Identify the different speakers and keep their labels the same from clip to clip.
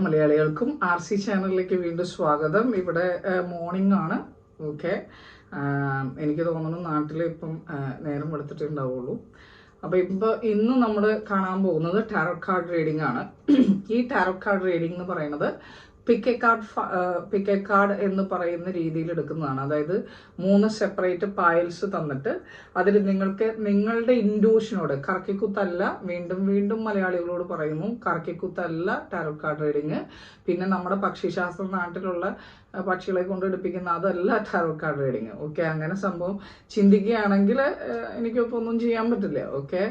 Speaker 1: മലയാളികൾക്കും RC ചാനലിലേക്ക് വീണ്ടും സ്വാഗതം. ഇവിടെ മോർണിംഗ് ആണ്. ഓക്കെ, എനിക്ക് തോന്നുന്നു നാട്ടിൽ ഇപ്പം നേരം എടുത്തിട്ടുണ്ടാവുള്ളൂ. അപ്പോൾ ഇന്ന് നമ്മൾ കാണാൻ പോകുന്നത് ടാരോ കാർഡ് റീഡിംഗ് ആണ്. ഈ ടാരോ കാർഡ് റീഡിംഗ് എന്ന് പറയുന്നത് പിക്ക് എ കാർഡ് എന്ന് പറയുന്ന രീതിയിൽ എടുക്കുന്നതാണ്. അതായത് 3 സെപ്പറേറ്റ് പൈൽസ് തന്നിട്ട് അതിൽ നിങ്ങൾക്ക് നിങ്ങളുടെ ഇൻഡ്യൂഷനോട്, കറക്കിക്കുത്തല്ല, വീണ്ടും മലയാളികളോട് പറയുന്നു, കറക്കിക്കുത്തല്ല ടാരോ കാർഡ് റീഡിങ്. പിന്നെ നമ്മുടെ പക്ഷിശാസ്ത്ര നാട്ടിലുള്ള പക്ഷികളെ കൊണ്ട് എടുപ്പിക്കുന്ന അതല്ല ടാരോ കാർഡ് റീഡിങ്. ഓക്കെ, അങ്ങനെ സംഭവം ചിന്തിക്കുകയാണെങ്കിൽ എനിക്കിപ്പോൾ ഒന്നും ചെയ്യാൻ പറ്റില്ല. ഓക്കെ,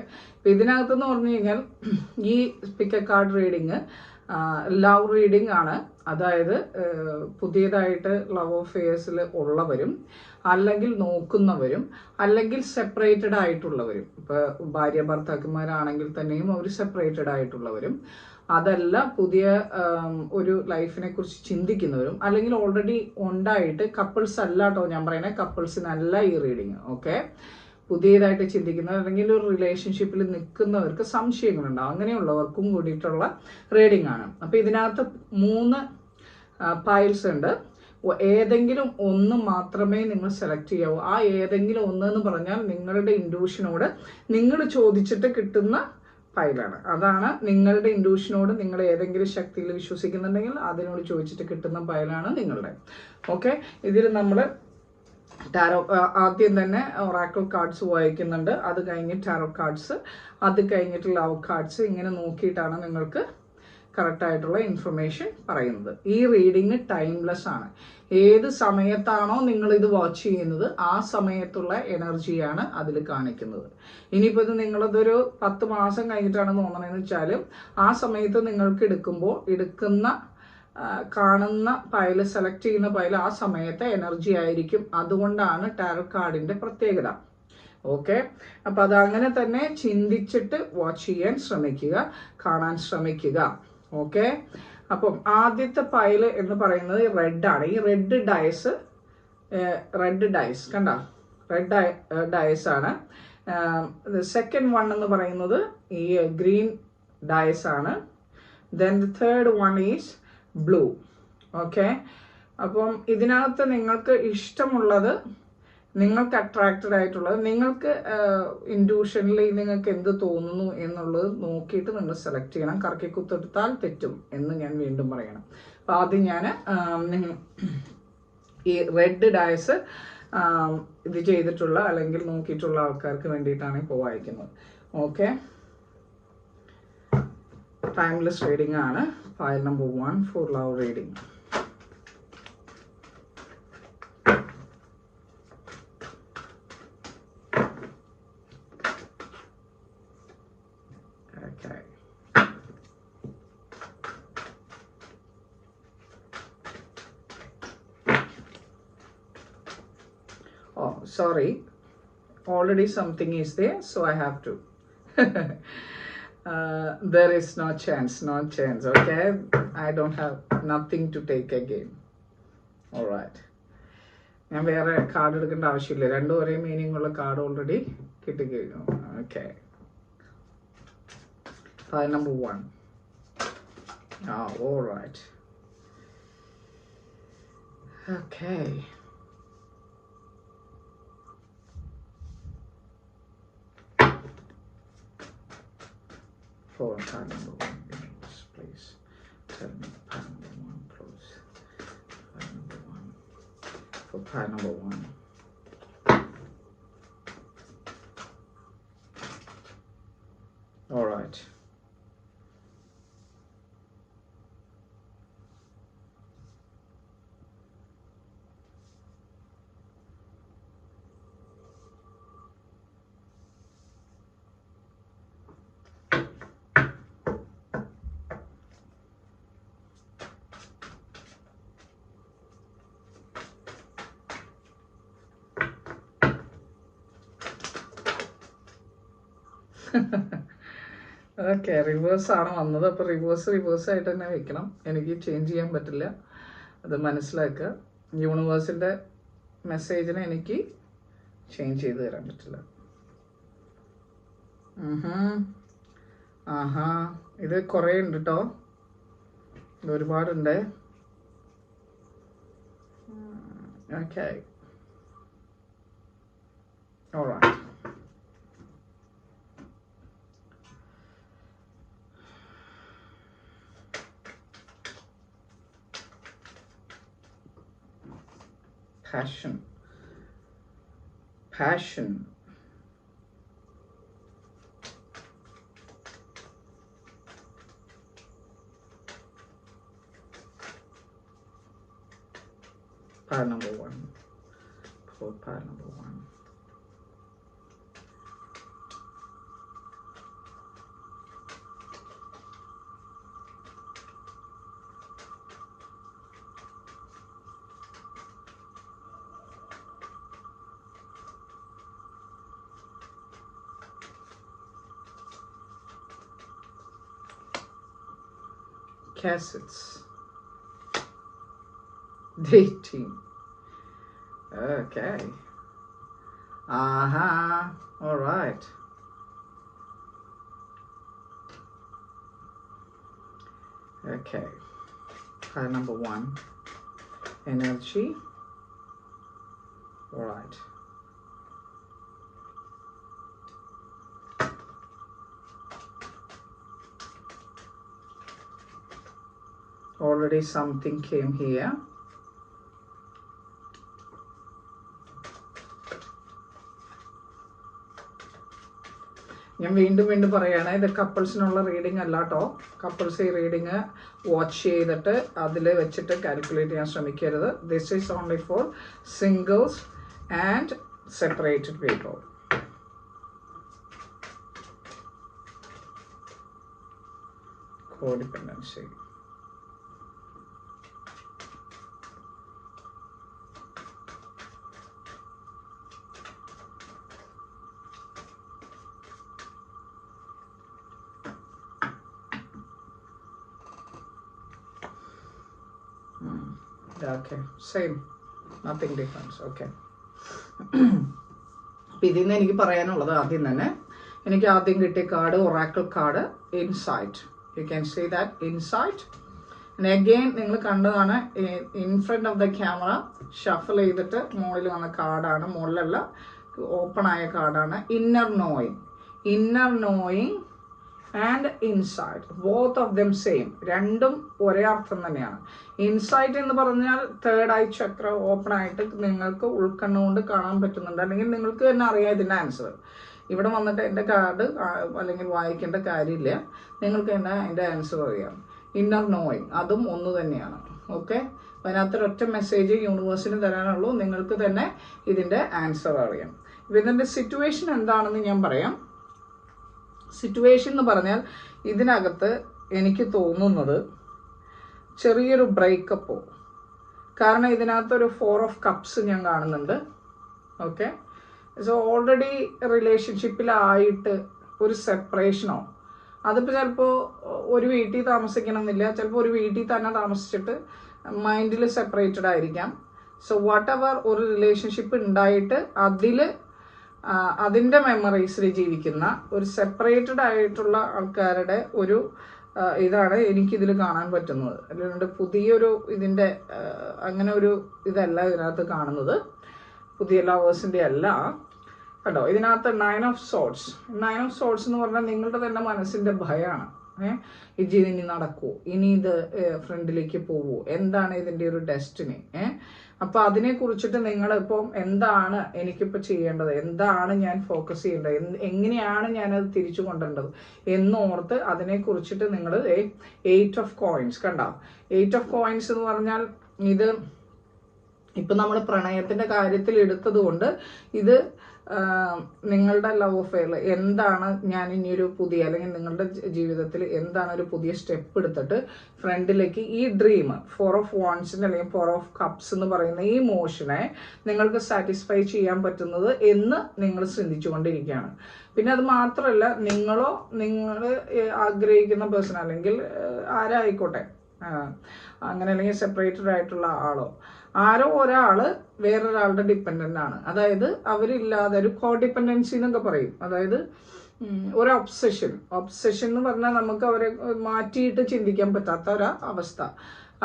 Speaker 1: ഇതിനകത്തെന്ന് പറഞ്ഞു കഴിഞ്ഞാൽ ഈ pick a card reading love reading ആണ്. അതായത് പുതിയതായിട്ട് ലവ് അഫെയർസിൽ ഉള്ളവരും, അല്ലെങ്കിൽ നോക്കുന്നവരും, അല്ലെങ്കിൽ സെപ്പറേറ്റഡ് ആയിട്ടുള്ളവരും. ഇപ്പോൾ ഭാര്യ ഭർത്താക്കന്മാരാണെങ്കിൽ തന്നെയും അവർ സെപ്പറേറ്റഡ് ആയിട്ടുള്ളവരും, അതല്ല പുതിയ ഒരു ലൈഫിനെ കുറിച്ച് ചിന്തിക്കുന്നവരും, അല്ലെങ്കിൽ ഓൾറെഡി ഉണ്ടായിട്ട് കപ്പിൾസ് അല്ല കേട്ടോ ഞാൻ പറയുന്നത്, കപ്പിൾസിനല്ല ഈ റീഡിങ്. ഓക്കെ, പുതിയതായിട്ട് ചിന്തിക്കുന്നവർ അല്ലെങ്കിൽ ഒരു റിലേഷൻഷിപ്പിൽ നിൽക്കുന്നവർക്ക് സംശയങ്ങളുണ്ടാവും, അങ്ങനെയുള്ളവർക്കും കൂടിയിട്ടുള്ള റീഡിംഗ് ആണ്. അപ്പോൾ ഇതിനകത്ത് 3 പൈൽസ് ഉണ്ട്. ഏതെങ്കിലും ഒന്ന് മാത്രമേ നിങ്ങൾ സെലക്ട് ചെയ്യാവൂ. ആ ഏതെങ്കിലും ഒന്ന് എന്ന് പറഞ്ഞാൽ നിങ്ങളുടെ ഇൻഡ്യൂഷനോട് നിങ്ങൾ ചോദിച്ചിട്ട് കിട്ടുന്ന പൈലാണ്. അതാണ് നിങ്ങളുടെ ഇൻഡ്യൂഷനോട് നിങ്ങൾ ഏതെങ്കിലും ശക്തിയിൽ വിശ്വസിക്കുന്നുണ്ടെങ്കിൽ അതിനോട് ചോദിച്ചിട്ട് കിട്ടുന്ന പൈലാണ് നിങ്ങളുടെ. ഓക്കെ, ഇതിൽ നമ്മൾ ടാരോ ആദ്യം തന്നെ ഒറാക്കിൾ കാർഡ്സ് വായിക്കുന്നുണ്ട്, അത് കഴിഞ്ഞ് ടാരോ കാർഡ്സ്, അത് കഴിഞ്ഞിട്ട് ലവ് കാർഡ്സ്. ഇങ്ങനെ നോക്കിയിട്ടാണ് നിങ്ങൾക്ക് കറക്റ്റായിട്ടുള്ള ഇൻഫർമേഷൻ പറയുന്നത്. ഈ റീഡിങ് ടൈംലെസ് ആണ്. ഏത് സമയത്താണോ നിങ്ങൾ ഇത് വാച്ച് ചെയ്യുന്നത് ആ സമയത്തുള്ള എനർജിയാണ് അതിൽ കാണിക്കുന്നത്. ഇനിയിപ്പോൾ ഇത് നിങ്ങളതൊരു 10 മാസം കഴിഞ്ഞിട്ടാണ് തോന്നണമെന്ന് വെച്ചാലും ആ സമയത്ത് നിങ്ങൾക്ക് കാണുന്ന പൈല്, സെലക്ട് ചെയ്യുന്ന പൈല് ആ സമയത്തെ എനർജി ആയിരിക്കും. അതുകൊണ്ടാണ് ടാരോ കാർഡിന്റെ പ്രത്യേകത. ഓക്കെ, അപ്പം അതങ്ങനെ തന്നെ ചിന്തിച്ചിട്ട് വാച്ച് ചെയ്യാൻ ശ്രമിക്കുക, കാണാൻ ശ്രമിക്കുക. ഓക്കെ, അപ്പം ആദ്യത്തെ പൈല് എന്ന് പറയുന്നത് റെഡ് ആണ്. ഈ റെഡ് ഡൈസ് കണ്ട, റെഡ് ഡൈസ് ആണ്. സെക്കൻഡ് വൺ എന്ന് പറയുന്നത് ഈ ഗ്രീൻ ഡൈസ് ആണ്. Then the third one is blue. Okay, അപ്പം ഇതിനകത്ത് നിങ്ങൾക്ക് ഇഷ്ടമുള്ളത്, നിങ്ങൾക്ക് അട്രാക്റ്റഡ് ആയിട്ടുള്ളത്, നിങ്ങൾക്ക് ഇൻഡ്യൂഷനിൽ നിങ്ങൾക്ക് എന്ത് തോന്നുന്നു എന്നുള്ളത് നോക്കിയിട്ട് നിങ്ങൾ സെലക്ട് ചെയ്യണം. കറക്കി കുത്തെടുത്താൽ തെറ്റും എന്ന് ഞാൻ വീണ്ടും പറയണം. അപ്പം ആദ്യം ഞാൻ ഈ റെഡ് ഡയസ് ഇത് ചെയ്തിട്ടുള്ള അല്ലെങ്കിൽ നോക്കിയിട്ടുള്ള ആൾക്കാർക്ക് വേണ്ടിയിട്ടാണ് ഇപ്പോൾ വായിക്കുന്നത്. ഓക്കെ, ടൈംലെസ് റീഡിംഗ് ആണ്. File number 1 for love reading. Okay. Oh, sorry. Already something is there, so I have to. There is no chance. Okay, I don't have nothing to take again. All right, ഞാൻ വേറെ card എടുക്കേണ്ട ആവശ്യമില്ല. രണ്ടും ഒരേ meaning ഉള്ള card already കിട്ടിക്കഴിഞ്ഞു. ഓക്കെ, file number 1. All right. Okay. For file number 1, please tell me file number 1, close. File number 1. For file number 1. All right. Okay, reverse ആണ് വന്നത്. അപ്പോൾ റിവേഴ്സ് ആയിട്ട് തന്നെ വെക്കണം. എനിക്ക് ചേഞ്ച് ചെയ്യാൻ പറ്റില്ല, അത് മനസ്സിലാക്കുക. യൂണിവേഴ്സിൻ്റെ മെസ്സേജിനെ എനിക്ക് ചേഞ്ച് ചെയ്ത് തരാൻ പറ്റില്ല. ആഹാ, ഇത് കുറേ ഉണ്ട് കേട്ടോ. ഒരുപാടുണ്ട്. Okay, all right. Passion. Passion. Pile number 1. Pull pile number 1. Cassettes. Dating. Okay. All right. Okay. Pile number 1. Energy. All right. Already something came here. ഞാൻ വീണ്ടും പറയുകയാണ്, ഇത് കപ്പിൾസിനുള്ള റീഡിംഗ് അല്ല കേട്ടോ. കപ്പിൾസ് ഈ റീഡിങ് വാച്ച് ചെയ്തിട്ട് അതിൽ വെച്ചിട്ട് കാൽക്കുലേറ്റ് ചെയ്യാൻ ശ്രമിക്കരുത്. This is only for singles and separated people. Codependency. Okay, same, nothing difference. Okay. അപ്പം ഇതിൽ നിന്ന് എനിക്ക് പറയാനുള്ളത് ആദ്യം തന്നെ, എനിക്ക് ആദ്യം കിട്ടിയ card oracle card insight. You can see that insight. And again നിങ്ങൾ കണ്ടതാണ് in front of the camera shuffle ചെയ്തിട്ട് മുകളിൽ വന്ന കാർഡാണ്, മുകളിലല്ല ഓപ്പൺ ആയ കാർഡാണ്. Inner knowing and insight, both of them same, രണ്ടും ഒരേ അർത്ഥം തന്നെയാണ്. ഇൻസൈറ്റ് എന്ന് പറഞ്ഞാൽ തേർഡ് ഐ ചക്ര ഓപ്പൺ ആയിട്ട് നിങ്ങൾക്ക് ഉൾക്കണ്ണുകൊണ്ട് കാണാൻ പറ്റുന്നുണ്ട്, അല്ലെങ്കിൽ നിങ്ങൾക്ക് തന്നെ അറിയാം ഇതിൻ്റെ ആൻസർ. ഇവിടെ വന്നിട്ട് എൻ്റെ കാർഡ് അല്ലെങ്കിൽ വായിക്കേണ്ട കാര്യമില്ല, നിങ്ങൾക്ക് തന്നെ അതിൻ്റെ ആൻസർ അറിയാം. ഇന്നർ നോയിങ് അതും ഒന്ന് തന്നെയാണ്. ഓക്കെ, അപ്പം അതിനകത്തൊരൊറ്റ മെസ്സേജ് യൂണിവേഴ്സിന് തരാനുള്ളൂ, നിങ്ങൾക്ക് തന്നെ ഇതിൻ്റെ ആൻസർ അറിയാം. ഇപ്പം ഇതിൻ്റെ സിറ്റുവേഷൻ എന്താണെന്ന് ഞാൻ പറയാം. സിറ്റുവേഷൻ എന്ന് പറഞ്ഞാൽ ഇതിനകത്ത് എനിക്ക് തോന്നുന്നത് ചെറിയൊരു ബ്രേക്കപ്പോ, കാരണം ഇതിനകത്തൊരു 4 of Cups ഞാൻ കാണുന്നുണ്ട്. ഓക്കെ, സോ ഓൾറെഡി റിലേഷൻഷിപ്പിലായിട്ട് ഒരു സെപ്പറേഷനോ, അതിപ്പോൾ ചിലപ്പോൾ ഒരു വീട്ടിൽ താമസിക്കണം എന്നില്ല, ചിലപ്പോൾ ഒരു വീട്ടിൽ തന്നെ താമസിച്ചിട്ട് മൈൻഡിൽ സെപ്പറേറ്റഡ് ആയിരിക്കാം. സോ വാട്ട് എവർ ഒരു റിലേഷൻഷിപ്പ് ഉണ്ടായിട്ട് അതിൻ്റെ മെമ്മറീസിൽ ജീവിക്കുന്ന ഒരു സെപ്പറേറ്റഡ് ആയിട്ടുള്ള ആൾക്കാരുടെ ഒരു ഇതാണ് എനിക്കിതിൽ കാണാൻ പറ്റുന്നത്. അല്ലാണ്ട് പുതിയൊരു ഇതിൻ്റെ അങ്ങനെ ഒരു ഇതല്ല ഇതിനകത്ത് കാണുന്നത്, പുതിയ ലവേഴ്സിൻ്റെ അല്ല കേട്ടോ. ഇതിനകത്ത് 9 of Swords എന്ന് പറഞ്ഞാൽ നിങ്ങളുടെ തന്നെ മനസ്സിൻ്റെ ഭയമാണ്. ഇത് ഇനി നടക്കുമോ, ഇനി ഇത് ഫ്രണ്ടിലേക്ക് പോവുമോ, എന്താണ് ഇതിൻ്റെ ഒരു ഡെസ്റ്റിനി. അപ്പോൾ അതിനെക്കുറിച്ചിട്ട് നിങ്ങളിപ്പം എന്താണ് എനിക്കിപ്പോൾ ചെയ്യേണ്ടത്, എന്താണ് ഞാൻ ഫോക്കസ് ചെയ്യേണ്ടത്, എങ്ങനെയാണ് ഞാനത് തിരിച്ചു കൊണ്ടുവരേണ്ടത് എന്നോർത്ത് അതിനെക്കുറിച്ചിട്ട് നിങ്ങൾ 8 of Coins കണ്ടോ. 8 of Coins എന്ന് പറഞ്ഞാൽ ഇത് ഇപ്പം നമ്മൾ പ്രണയത്തിൻ്റെ കാര്യത്തിൽ എടുത്തത് കൊണ്ട് ഇത് നിങ്ങളുടെ ലവ് അഫെയറിൽ എന്താണ് ഞാൻ ഇനിയൊരു പുതിയ, അല്ലെങ്കിൽ നിങ്ങളുടെ ജീവിതത്തിൽ എന്താണ് ഒരു പുതിയ സ്റ്റെപ്പ് എടുത്തിട്ട് ഫ്രണ്ടിലേക്ക് ഈ ഡ്രീം 4 of Wands അല്ലെങ്കിൽ 4 of Cups എന്ന് പറയുന്ന ഈ മോഷനെ നിങ്ങൾക്ക് സാറ്റിസ്ഫൈ ചെയ്യാൻ പറ്റുന്നത് എന്ന് നിങ്ങൾ ചിന്തിച്ചുകൊണ്ടിരിക്കുകയാണ്. പിന്നെ അത് മാത്രമല്ല, നിങ്ങൾ ആഗ്രഹിക്കുന്ന പേഴ്സൺ അല്ലെങ്കിൽ ആരായിക്കോട്ടെ, അങ്ങനെ അല്ലെങ്കിൽ സെപ്പറേറ്റഡ് ആയിട്ടുള്ള ആളോ ആരോ ഒരാൾ വേറൊരാളുടെ ഡിപ്പെൻഡൻ്റ് ആണ്. അതായത് അവരില്ലാതെ ഒരു കോഡിപ്പെൻഡൻസി എന്നൊക്കെ പറയും. അതായത് ഒരു ഒബ്സെഷൻ എന്ന് പറഞ്ഞാൽ നമുക്ക് അവരെ മാറ്റിയിട്ട് ചിന്തിക്കാൻ പറ്റാത്ത ഒരു അവസ്ഥ,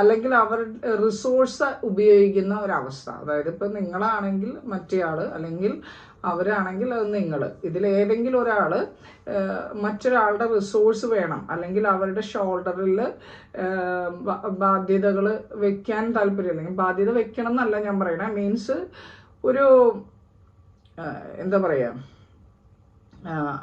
Speaker 1: അല്ലെങ്കിൽ അവർ റിസോഴ്സ് ഉപയോഗിക്കുന്ന ഒരവസ്ഥ. അതായത് ഇപ്പം നിങ്ങളാണെങ്കിൽ മറ്റേയാൾ, അല്ലെങ്കിൽ അവരാണെങ്കിൽ അത് നിങ്ങൾ, ഇതിലേതെങ്കിലും ഒരാൾ മറ്റൊരാളുടെ റിസോഴ്സ് വേണം, അല്ലെങ്കിൽ അവരുടെ ഷോൾഡറിൽ ബാധ്യതകൾ വെക്കാൻ താല്പര്യം, അല്ലെങ്കിൽ ബാധ്യത വെക്കണം എന്നല്ല ഞാൻ പറയണേ, മീൻസ് ഒരു എന്താ പറയുക,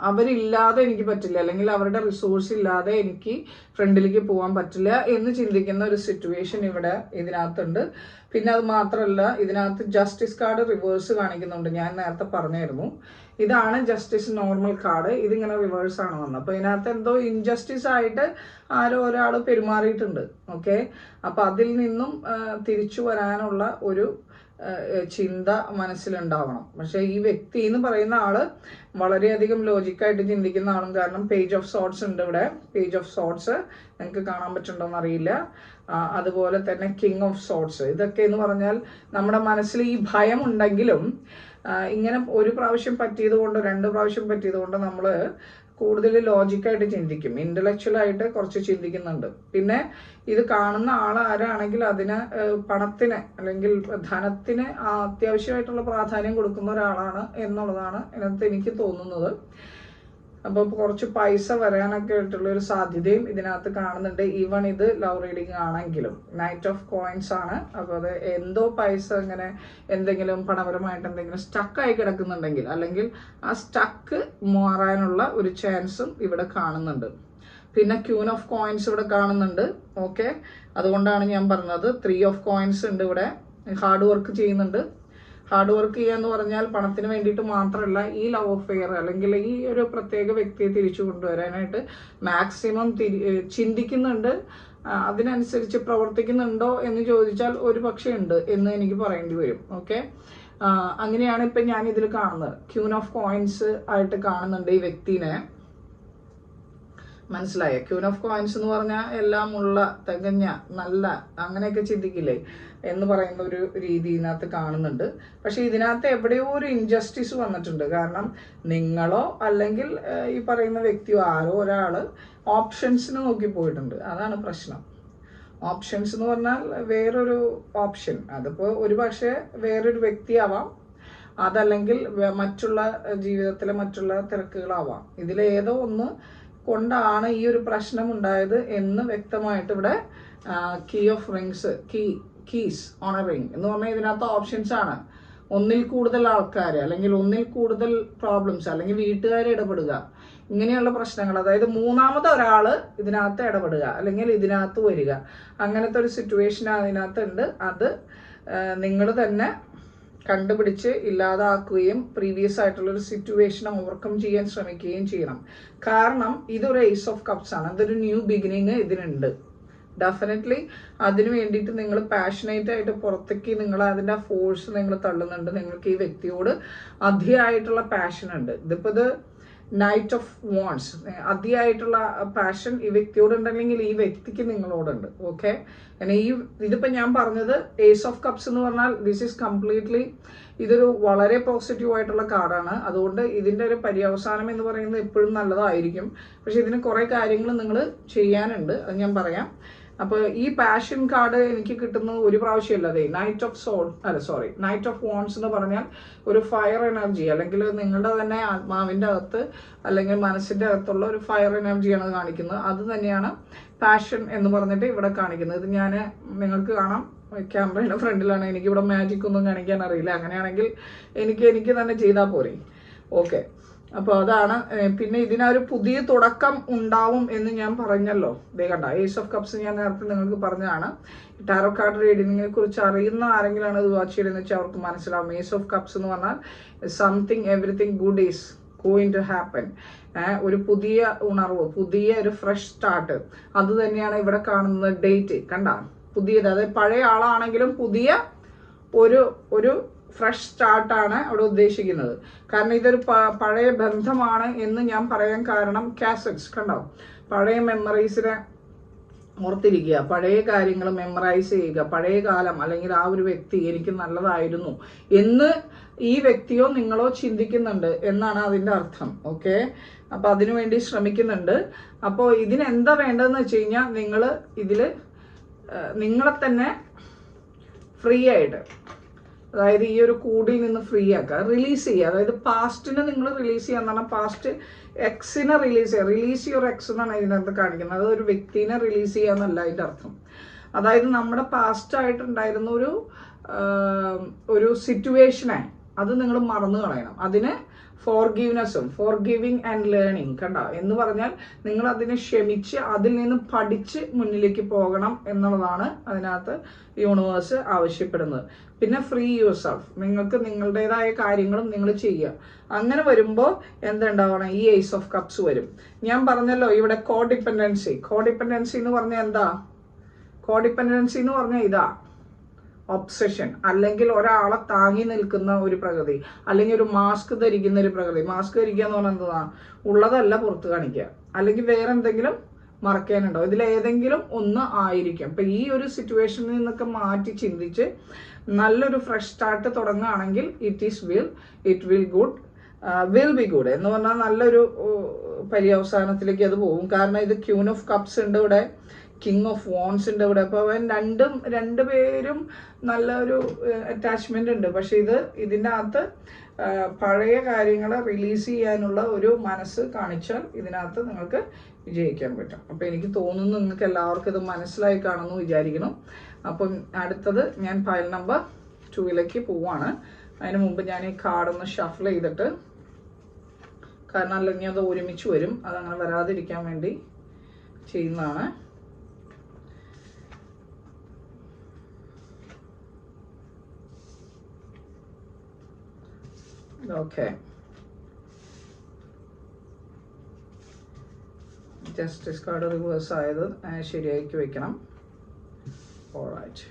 Speaker 1: അവരില്ലാതെ എനിക്ക് പറ്റില്ല, അല്ലെങ്കിൽ അവരുടെ റിസോഴ്സ് ഇല്ലാതെ എനിക്ക് ഫ്രണ്ടിലേക്ക് പോകാൻ പറ്റില്ല എന്ന് ചിന്തിക്കുന്ന ഒരു സിറ്റുവേഷൻ ഇവിടെ ഇതിനകത്തുണ്ട്. പിന്നെ അത് മാത്രമല്ല, ഇതിനകത്ത് ജസ്റ്റിസ് കാർഡ് റിവേഴ്സ് കാണിക്കുന്നുണ്ട്. ഞാൻ നേരത്തെ പറഞ്ഞായിരുന്നു, ഇതാണ് ജസ്റ്റിസ് നോർമൽ കാർഡ്, ഇതിങ്ങനെ റിവേഴ്സ് ആണ് വന്നത്. അപ്പോൾ ഇതിനകത്ത് എന്തോ ഇൻജസ്റ്റിസ് ആയിട്ട് ആരോ ഒരാൾ പെരുമാറിയിട്ടുണ്ട്. ഓക്കെ, അപ്പോൾ അതിൽ നിന്നും തിരിച്ചു വരാനുള്ള ഒരു ചിന്ത മനസ്സിലുണ്ടാവണം. പക്ഷെ ഈ വ്യക്തി എന്ന് പറയുന്ന ആള് വളരെയധികം ലോജിക്കായിട്ട് ചിന്തിക്കുന്ന ആളും, കാരണം പേജ് ഓഫ് സോർട്സ് ഉണ്ട് ഇവിടെ. പേജ് ഓഫ് സോർട്സ് നിങ്ങൾക്ക് കാണാൻ പറ്റുന്നുണ്ടോന്ന് അറിയില്ല. അതുപോലെ തന്നെ കിങ് ഓഫ് സോർട്സ്. ഇതൊക്കെ എന്ന് പറഞ്ഞാൽ നമ്മുടെ മനസ്സിൽ ഈ ഭയം ഉണ്ടെങ്കിലും ഇങ്ങനെ ഒരു പ്രാവശ്യം പറ്റിയത് കൊണ്ട്, 2 പ്രാവശ്യം പറ്റിയത് കൊണ്ട് നമ്മൾ കൂടുതൽ ലോജിക്കായിട്ട് ചിന്തിക്കും, ഇന്റലക്ച്വലായിട്ട് കുറച്ച് ചിന്തിക്കുന്നുണ്ട്. പിന്നെ ഇത് കാണുന്ന ആൾ ആരാണെങ്കിൽ അതിന് പണത്തിന് അല്ലെങ്കിൽ ധനത്തിന് അത്യാവശ്യമായിട്ടുള്ള പ്രാധാന്യം കൊടുക്കുന്ന ഒരാളാണ് എന്നുള്ളതാണ് ഇതിനകത്ത് എനിക്ക് തോന്നുന്നത്. അപ്പോൾ കുറച്ച് പൈസ വരാനൊക്കെ ആയിട്ടുള്ള ഒരു സാധ്യതയും ഇതിനകത്ത് കാണുന്നുണ്ട്. ഈവൺ ഇത് ലവ് റീഡിങ് ആണെങ്കിലും നൈറ്റ് ഓഫ് കോയിൻസ് ആണ്. അപ്പോൾ അത് എന്തോ പൈസ ഇങ്ങനെ എന്തെങ്കിലും പണപരമായിട്ട് എന്തെങ്കിലും സ്റ്റക്കായി കിടക്കുന്നുണ്ടെങ്കിൽ, അല്ലെങ്കിൽ ആ സ്റ്റക്ക് മാറാനുള്ള ഒരു ചാൻസും ഇവിടെ കാണുന്നുണ്ട്. പിന്നെ ക്യൂൻ ഓഫ് കോയിൻസ് ഇവിടെ കാണുന്നുണ്ട്. ഓക്കെ, അതുകൊണ്ടാണ് ഞാൻ പറഞ്ഞത് 3 ഓഫ് കോയിൻസ് ഉണ്ട് ഇവിടെ. ഹാർഡ് വർക്ക് ചെയ്യുന്നുണ്ട്. ഹാർഡ് വർക്ക് ചെയ്യുക എന്ന് പറഞ്ഞാൽ പണത്തിന് വേണ്ടിയിട്ട് മാത്രമല്ല, ഈ ലവ് അഫെയർ അല്ലെങ്കിൽ ഈ ഒരു പ്രത്യേക വ്യക്തിയെ തിരിച്ചു കൊണ്ടുവരാനായിട്ട് മാക്സിമം ചിന്തിക്കുന്നുണ്ട്. അതിനനുസരിച്ച് പ്രവർത്തിക്കുന്നുണ്ടോ എന്ന് ചോദിച്ചാൽ ഒരു പക്ഷേ ഉണ്ട് എന്ന് എനിക്ക് പറയേണ്ടി വരും. ഓക്കെ, അങ്ങനെയാണ് ഇപ്പം ഞാൻ ഇതിൽ കാണുന്നത്. ക്യൂൻ ഓഫ് കോയിൻസ് ആയിട്ട് കാണുന്നുണ്ട് ഈ വ്യക്തിനെ. മനസ്സിലായ? ക്യൂൻ ഓഫ് കോയിൻസ് എന്ന് പറഞ്ഞാൽ എല്ലാം ഉള്ള, തികഞ്ഞ, നല്ല, അങ്ങനെയൊക്കെ ചിന്തിക്കില്ലേ എന്ന് പറയുന്ന ഒരു രീതി ഇതിനകത്ത് കാണുന്നുണ്ട്. പക്ഷെ ഇതിനകത്ത് എവിടെയോ ഒരു ഇൻജസ്റ്റിസ് വന്നിട്ടുണ്ട്. കാരണം നിങ്ങളോ അല്ലെങ്കിൽ ഈ പറയുന്ന വ്യക്തിയോ ആരോ ഒരാൾ ഓപ്ഷൻസിന് നോക്കി പോയിട്ടുണ്ട്. അതാണ് പ്രശ്നം. ഓപ്ഷൻസ് എന്ന് പറഞ്ഞാൽ വേറൊരു ഓപ്ഷൻ, അതിപ്പോൾ ഒരു പക്ഷേ വേറൊരു വ്യക്തിയാവാം, അതല്ലെങ്കിൽ മറ്റുള്ള ജീവിതത്തിലെ മറ്റുള്ള തിരക്കുകളാവാം. ഇതിലേതോ ഒന്ന് കൊണ്ടാണ് ഈ ഒരു പ്രശ്നം ഉണ്ടായത് എന്ന് വ്യക്തമായിട്ട് ഇവിടെ key of rings, keys on a ring എന്ന് പറഞ്ഞാൽ ഇതിനകത്ത് ഓപ്ഷൻസ് ആണ്. ഒന്നിൽ കൂടുതൽ ആൾക്കാർ, അല്ലെങ്കിൽ ഒന്നിൽ കൂടുതൽ പ്രോബ്ലംസ്, അല്ലെങ്കിൽ വീട്ടുകാർ ഇടപെടുക, ഇങ്ങനെയുള്ള പ്രശ്നങ്ങൾ. അതായത് മൂന്നാമത് ഒരാൾ ഇതിനകത്ത് ഇടപെടുക, അല്ലെങ്കിൽ ഇതിനകത്ത് വരിക, അങ്ങനത്തെ ഒരു സിറ്റുവേഷൻ അതിനകത്ത് ഉണ്ട്. അത് നിങ്ങൾ തന്നെ കണ്ടുപിടിച്ച് ഇല്ലാതാക്കുകയും പ്രീവിയസ് ആയിട്ടുള്ള ഒരു സിറ്റുവേഷൻ ഓവർകം ചെയ്യാൻ ശ്രമിക്കുകയും ചെയ്യണം. കാരണം ഇതൊരു ഏസ് ഓഫ് കപ്സ് ആണ്. ഇതൊരു ന്യൂ ബിഗിനിങ് ഇതിനുണ്ട്. ഡെഫിനറ്റ്ലി അതിന് വേണ്ടിയിട്ട് നിങ്ങൾ പാഷനേറ്റ് ആയിട്ട് പുറത്തേക്ക് നിങ്ങൾ അതിൻ്റെ ഫോഴ്സ് നിങ്ങൾ തള്ളുന്നുണ്ട്. നിങ്ങൾക്ക് ഈ വ്യക്തിയോട് അതിയായിട്ടുള്ള പാഷൻ ഉണ്ട്. ഇതിപ്പോൾ ഇത് നൈറ്റ് ഓഫ് വാൺസ്, അതിയായിട്ടുള്ള പാഷൻ ഈ വ്യക്തിയോടുണ്ടെങ്കിൽ ഈ വ്യക്തിക്ക് നിങ്ങളോടുണ്ട്. ഓക്കെ, ഇതിപ്പോൾ ഞാൻ പറഞ്ഞത് ഏസ് ഓഫ് കപ്സ് എന്ന് പറഞ്ഞാൽ ദിസ് ഈസ് കംപ്ലീറ്റ്ലി, ഇതൊരു വളരെ പോസിറ്റീവ് ആയിട്ടുള്ള കാർഡാണ്. അതുകൊണ്ട് ഇതിൻ്റെ ഒരു പര്യവസാനം എന്ന് പറയുന്നത് എപ്പോഴും നല്ലതായിരിക്കും. പക്ഷെ ഇതിന് കുറേ കാര്യങ്ങൾ നിങ്ങൾ ചെയ്യാനുണ്ട്, അത് ഞാൻ പറയാം. അപ്പോൾ ഈ പാഷൻ കാർഡ് എനിക്ക് കിട്ടുന്നത് ഒരു പ്രാവശ്യമല്ലാതെ നൈറ്റ് ഓഫ് വോൺസ് എന്ന് പറഞ്ഞാൽ ഒരു ഫയർ എനർജി, അല്ലെങ്കിൽ നിങ്ങളുടെ തന്നെ ആത്മാവിൻ്റെ അകത്ത് അല്ലെങ്കിൽ മനസ്സിൻ്റെ അകത്തുള്ള ഒരു ഫയർ എനർജിയാണ് കാണിക്കുന്നത്. അത് തന്നെയാണ് പാഷൻ എന്ന് പറഞ്ഞിട്ട് ഇവിടെ കാണിക്കുന്നത്. ഇത് ഞാൻ നിങ്ങൾക്ക് കാണാം, ക്യാമറയുടെ ഫ്രണ്ടിലാണ്. എനിക്കിവിടെ മാജിക് ഒന്നും കാണിക്കാൻ അറിയില്ല. അങ്ങനെയാണെങ്കിൽ എനിക്ക് തന്നെ ചെയ്താൽ പോരെ. ഓക്കെ, അപ്പോൾ അതാണ്. പിന്നെ ഇതിനൊരു പുതിയ തുടക്കം ഉണ്ടാവും എന്ന് ഞാൻ പറഞ്ഞല്ലോ. ദേ കണ്ട, ഏസ് ഓഫ് കപ്സ് ഞാൻ നേരത്തെ നിങ്ങൾക്ക് പറഞ്ഞതാണ്. ടാരോ കാർഡ് റീഡിങ്ങിനെ കുറിച്ച് അറിയുന്ന ആരെങ്കിലാണ് ഇത് വാച്ച് ചെയ്യുന്നത് വെച്ചാൽ അവർക്ക് മനസ്സിലാവും. ഏസ് ഓഫ് കപ്സ് എന്ന് പറഞ്ഞാൽ something, everything good is going to happen. ഒരു പുതിയ ഉണർവ്, പുതിയ ഒരു ഫ്രഷ് സ്റ്റാർട്ട്, അത് തന്നെയാണ് ഇവിടെ കാണുന്നത്. ഡേറ്റ് കണ്ട, പുതിയത്. അതായത് പഴയ ആളാണെങ്കിലും പുതിയ ഒരു ഫ്രഷ് സ്റ്റാർട്ടാണ് അവിടെ ഉദ്ദേശിക്കുന്നത്. കാരണം ഇതൊരു പഴയ ബന്ധമാണ് എന്ന് ഞാൻ പറയാൻ കാരണം കാസറ്റ്സ് കണ്ടോ, പഴയ മെമ്മറീസിനെ ഓർത്തിരിക്കുക, പഴയ കാര്യങ്ങൾ മെമ്മറൈസ് ചെയ്യുക. പഴയ കാലം അല്ലെങ്കിൽ ആ ഒരു വ്യക്തി എനിക്ക് നല്ലതായിരുന്നു എന്ന് ഈ വ്യക്തിയോ നിങ്ങളോ ചിന്തിക്കുന്നുണ്ട് എന്നാണ് അതിൻ്റെ അർത്ഥം. ഓക്കെ, അപ്പോൾ അതിനുവേണ്ടി ശ്രമിക്കുന്നുണ്ട്. അപ്പോൾ ഇതിനെന്താ വേണ്ടതെന്ന് വെച്ച് കഴിഞ്ഞാൽ നിങ്ങൾ ഇതിൽ നിങ്ങളെ തന്നെ ഫ്രീ ആയിട്ട്, അതായത് ഈ ഒരു കൂടിൽ നിന്ന് ഫ്രീ ആക്കുക, റിലീസ് ചെയ്യുക. അതായത് പാസ്റ്റിനെ നിങ്ങൾ റിലീസ് ചെയ്യുക എന്ന് പറഞ്ഞാൽ പാസ്റ്റ് എക്സിനെ റിലീസ് ചെയ്യുക. റിലീസ് യുവർ എക്സ് എന്നാണ് ഇതിനകത്ത് കാണിക്കുന്നത്. അത് ഒരു വ്യക്തിനെ റിലീസ് ചെയ്യുക എന്നല്ല അതിൻ്റെ അർത്ഥം. അതായത് നമ്മുടെ പാസ്റ്റായിട്ടുണ്ടായിരുന്ന ഒരു സിറ്റുവേഷനെ അത് നിങ്ങൾ മറന്നു കളയണം. അതിന് ഫോർഗിവിങ് ആൻഡ് ലേണിങ് കണ്ട എന്ന് പറഞ്ഞാൽ നിങ്ങൾ അതിനെ ക്ഷമിച്ച് അതിൽ നിന്ന് പഠിച്ച് മുന്നിലേക്ക് പോകണം എന്നുള്ളതാണ് അതിനകത്ത് യൂണിവേഴ്സ് ആവശ്യപ്പെടുന്നത്. പിന്നെ ഫ്രീ യുവർ സെൽഫ്, നിങ്ങൾക്ക് നിങ്ങളുടേതായ കാര്യങ്ങളും നിങ്ങൾ ചെയ്യുക. അങ്ങനെ വരുമ്പോൾ എന്തുണ്ടാവണം, ഈ ഏസ് ഓഫ് കപ്സ് വരും. ഞാൻ പറഞ്ഞല്ലോ ഇവിടെ കോഡിപ്പെൻഡൻസി എന്ന് പറഞ്ഞാൽ എന്താ? കോഡിപ്പെൻഡൻസി എന്ന് പറഞ്ഞാൽ ഇതാ ഒബ്സഷൻ, അല്ലെങ്കിൽ ഒരാളെ താങ്ങി നിൽക്കുന്ന ഒരു പ്രകൃതി, അല്ലെങ്കിൽ ഒരു മാസ്ക് ധരിക്കുന്ന ഒരു പ്രകൃതി. മാസ്ക് ധരിക്കുക എന്ന് പറഞ്ഞാൽ എന്താ? ഉള്ളതല്ല പുറത്ത് കാണിക്കുക, അല്ലെങ്കിൽ വേറെ എന്തെങ്കിലും മറക്കാനുണ്ടോ? ഇതിലേതെങ്കിലും ഒന്ന് ആയിരിക്കും. അപ്പം ഈ ഒരു സിറ്റുവേഷനിൽ നിന്നൊക്കെ മാറ്റി ചിന്തിച്ച് നല്ലൊരു ഫ്രഷ് സ്റ്റാർട്ട് തുടങ്ങുകയാണെങ്കിൽ ഇറ്റ് വിൽ ബി ഗുഡ് എന്ന് പറഞ്ഞാൽ നല്ലൊരു പര്യവസാനത്തിലേക്ക് അത് പോകും. കാരണം ഇത് ക്യൂൻ ഓഫ് കപ്സ് ഉണ്ട് ഇവിടെ, കിങ് ഓഫ് വോൺസ് ഉണ്ട് ഇവിടെ. അപ്പോൾ രണ്ടുപേരും നല്ലൊരു അറ്റാച്ച്മെന്റ് ഉണ്ട്. പക്ഷെ ഇതിൻ്റെ അകത്ത് പഴയ കാര്യങ്ങളെ റിലീസ് ചെയ്യാനുള്ള ഒരു മനസ്സ് കാണിച്ചാൽ ഇതിനകത്ത് നിങ്ങൾക്ക് വിജയിക്കാൻ പറ്റും. അപ്പം എനിക്ക് തോന്നുന്നു നിങ്ങൾക്ക് എല്ലാവർക്കും ഇത് മനസ്സിലായി കാണുമെന്ന് വിചാരിക്കണം. അപ്പം അടുത്തത് ഞാൻ ഫയൽ നമ്പർ 2 പോവാണ്. അതിന് മുമ്പ് ഞാൻ ഈ കാർഡൊന്ന് ഷഫിൾ ചെയ്തിട്ട്, കാരണം അല്ലെങ്കിൽ അത് ഒരുമിച്ച് വരും, അതങ്ങനെ വരാതിരിക്കാൻ വേണ്ടി ചെയ്യുന്നതാണ്. ഓക്കെ, ജസ്റ്റിസ് കാർഡ് റിവേഴ്സ് ആയത് ശരിയാക്കി വെക്കണം. ഓൾറൈറ്റ്.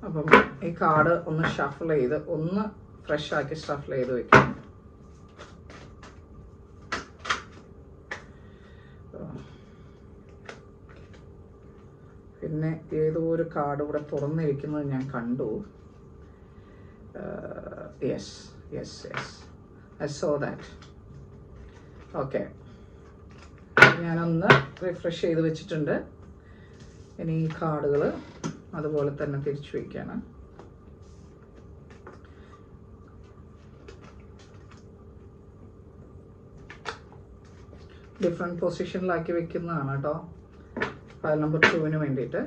Speaker 1: അപ്പം ഈ കാർഡ് ഒന്ന് ഷഫിൾ ചെയ്ത് ഒന്ന് ഫ്രഷ് ആക്കി ഷഫിൾ ചെയ്ത് വെക്കണം. പിന്നെ ഏതോ ഒരു കാർഡ് ഇവിടെ തുറന്നിരിക്കുന്നത് ഞാൻ കണ്ടു. Yes, I saw that. Okay, ഞാനൊന്ന് റിഫ്രഷ് ചെയ്ത് വെച്ചിട്ടുണ്ട്. ഇനി ഈ കാർഡുകൾ അതുപോലെ തന്നെ തിരിച്ചു വയ്ക്കാണ്. ഡിഫറെൻറ്റ് പൊസിഷനിലാക്കി വെക്കുന്നതാണ് കേട്ടോ, ഫയൽ നമ്പർ 2 വേണ്ടിയിട്ട്.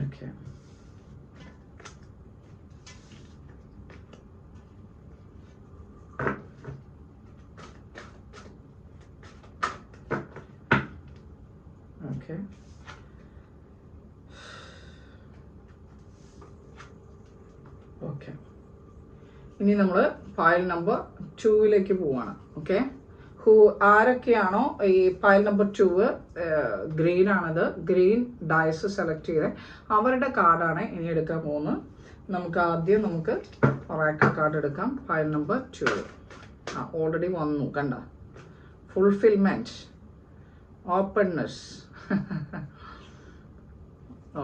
Speaker 1: Okay. Okay. Okay. ഇനി നമ്മൾ ഫയൽ നമ്പർ 2 പോവാണ്. ഓക്കെ, ആരൊക്കെയാണോ ഈ ഫയൽ നമ്പർ 2 ഗ്രീൻ ആണത്, ഗ്രീൻ ഡയസ് സെലക്ട് ചെയ്ത് അവരുടെ കാർഡാണ് ഇനി എടുക്കാൻ പോകുന്നത്. നമുക്ക് ഒറാക്കിൾ കാർഡ് എടുക്കാം. ഫയൽ നമ്പർ 2 ഓൾറെഡി വന്നു കണ്ട, fulfilment, openness.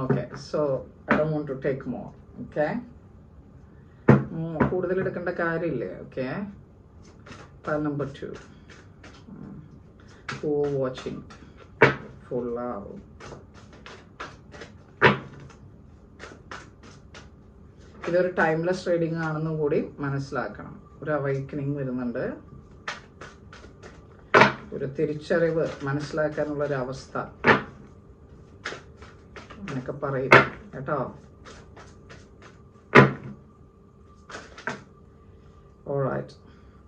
Speaker 1: Okay, so I don't want to take more. Okay, കൂടുതൽ എടുക്കേണ്ട കാര്യമില്ലേ. Okay, file number 2 for watching, for love. ഇതൊരു ടൈംലെസ് റീഡിംഗ് ആണെന്നും കൂടി മനസ്സിലാക്കണം. ഒരു അവൈക്കനിങ് വരുന്നുണ്ട്, ഒരു തിരിച്ചറിവ് മനസ്സിലാക്കാനുള്ള ഒരു അവസ്ഥ എന്നൊക്കെ പറയും കേട്ടോ. all right.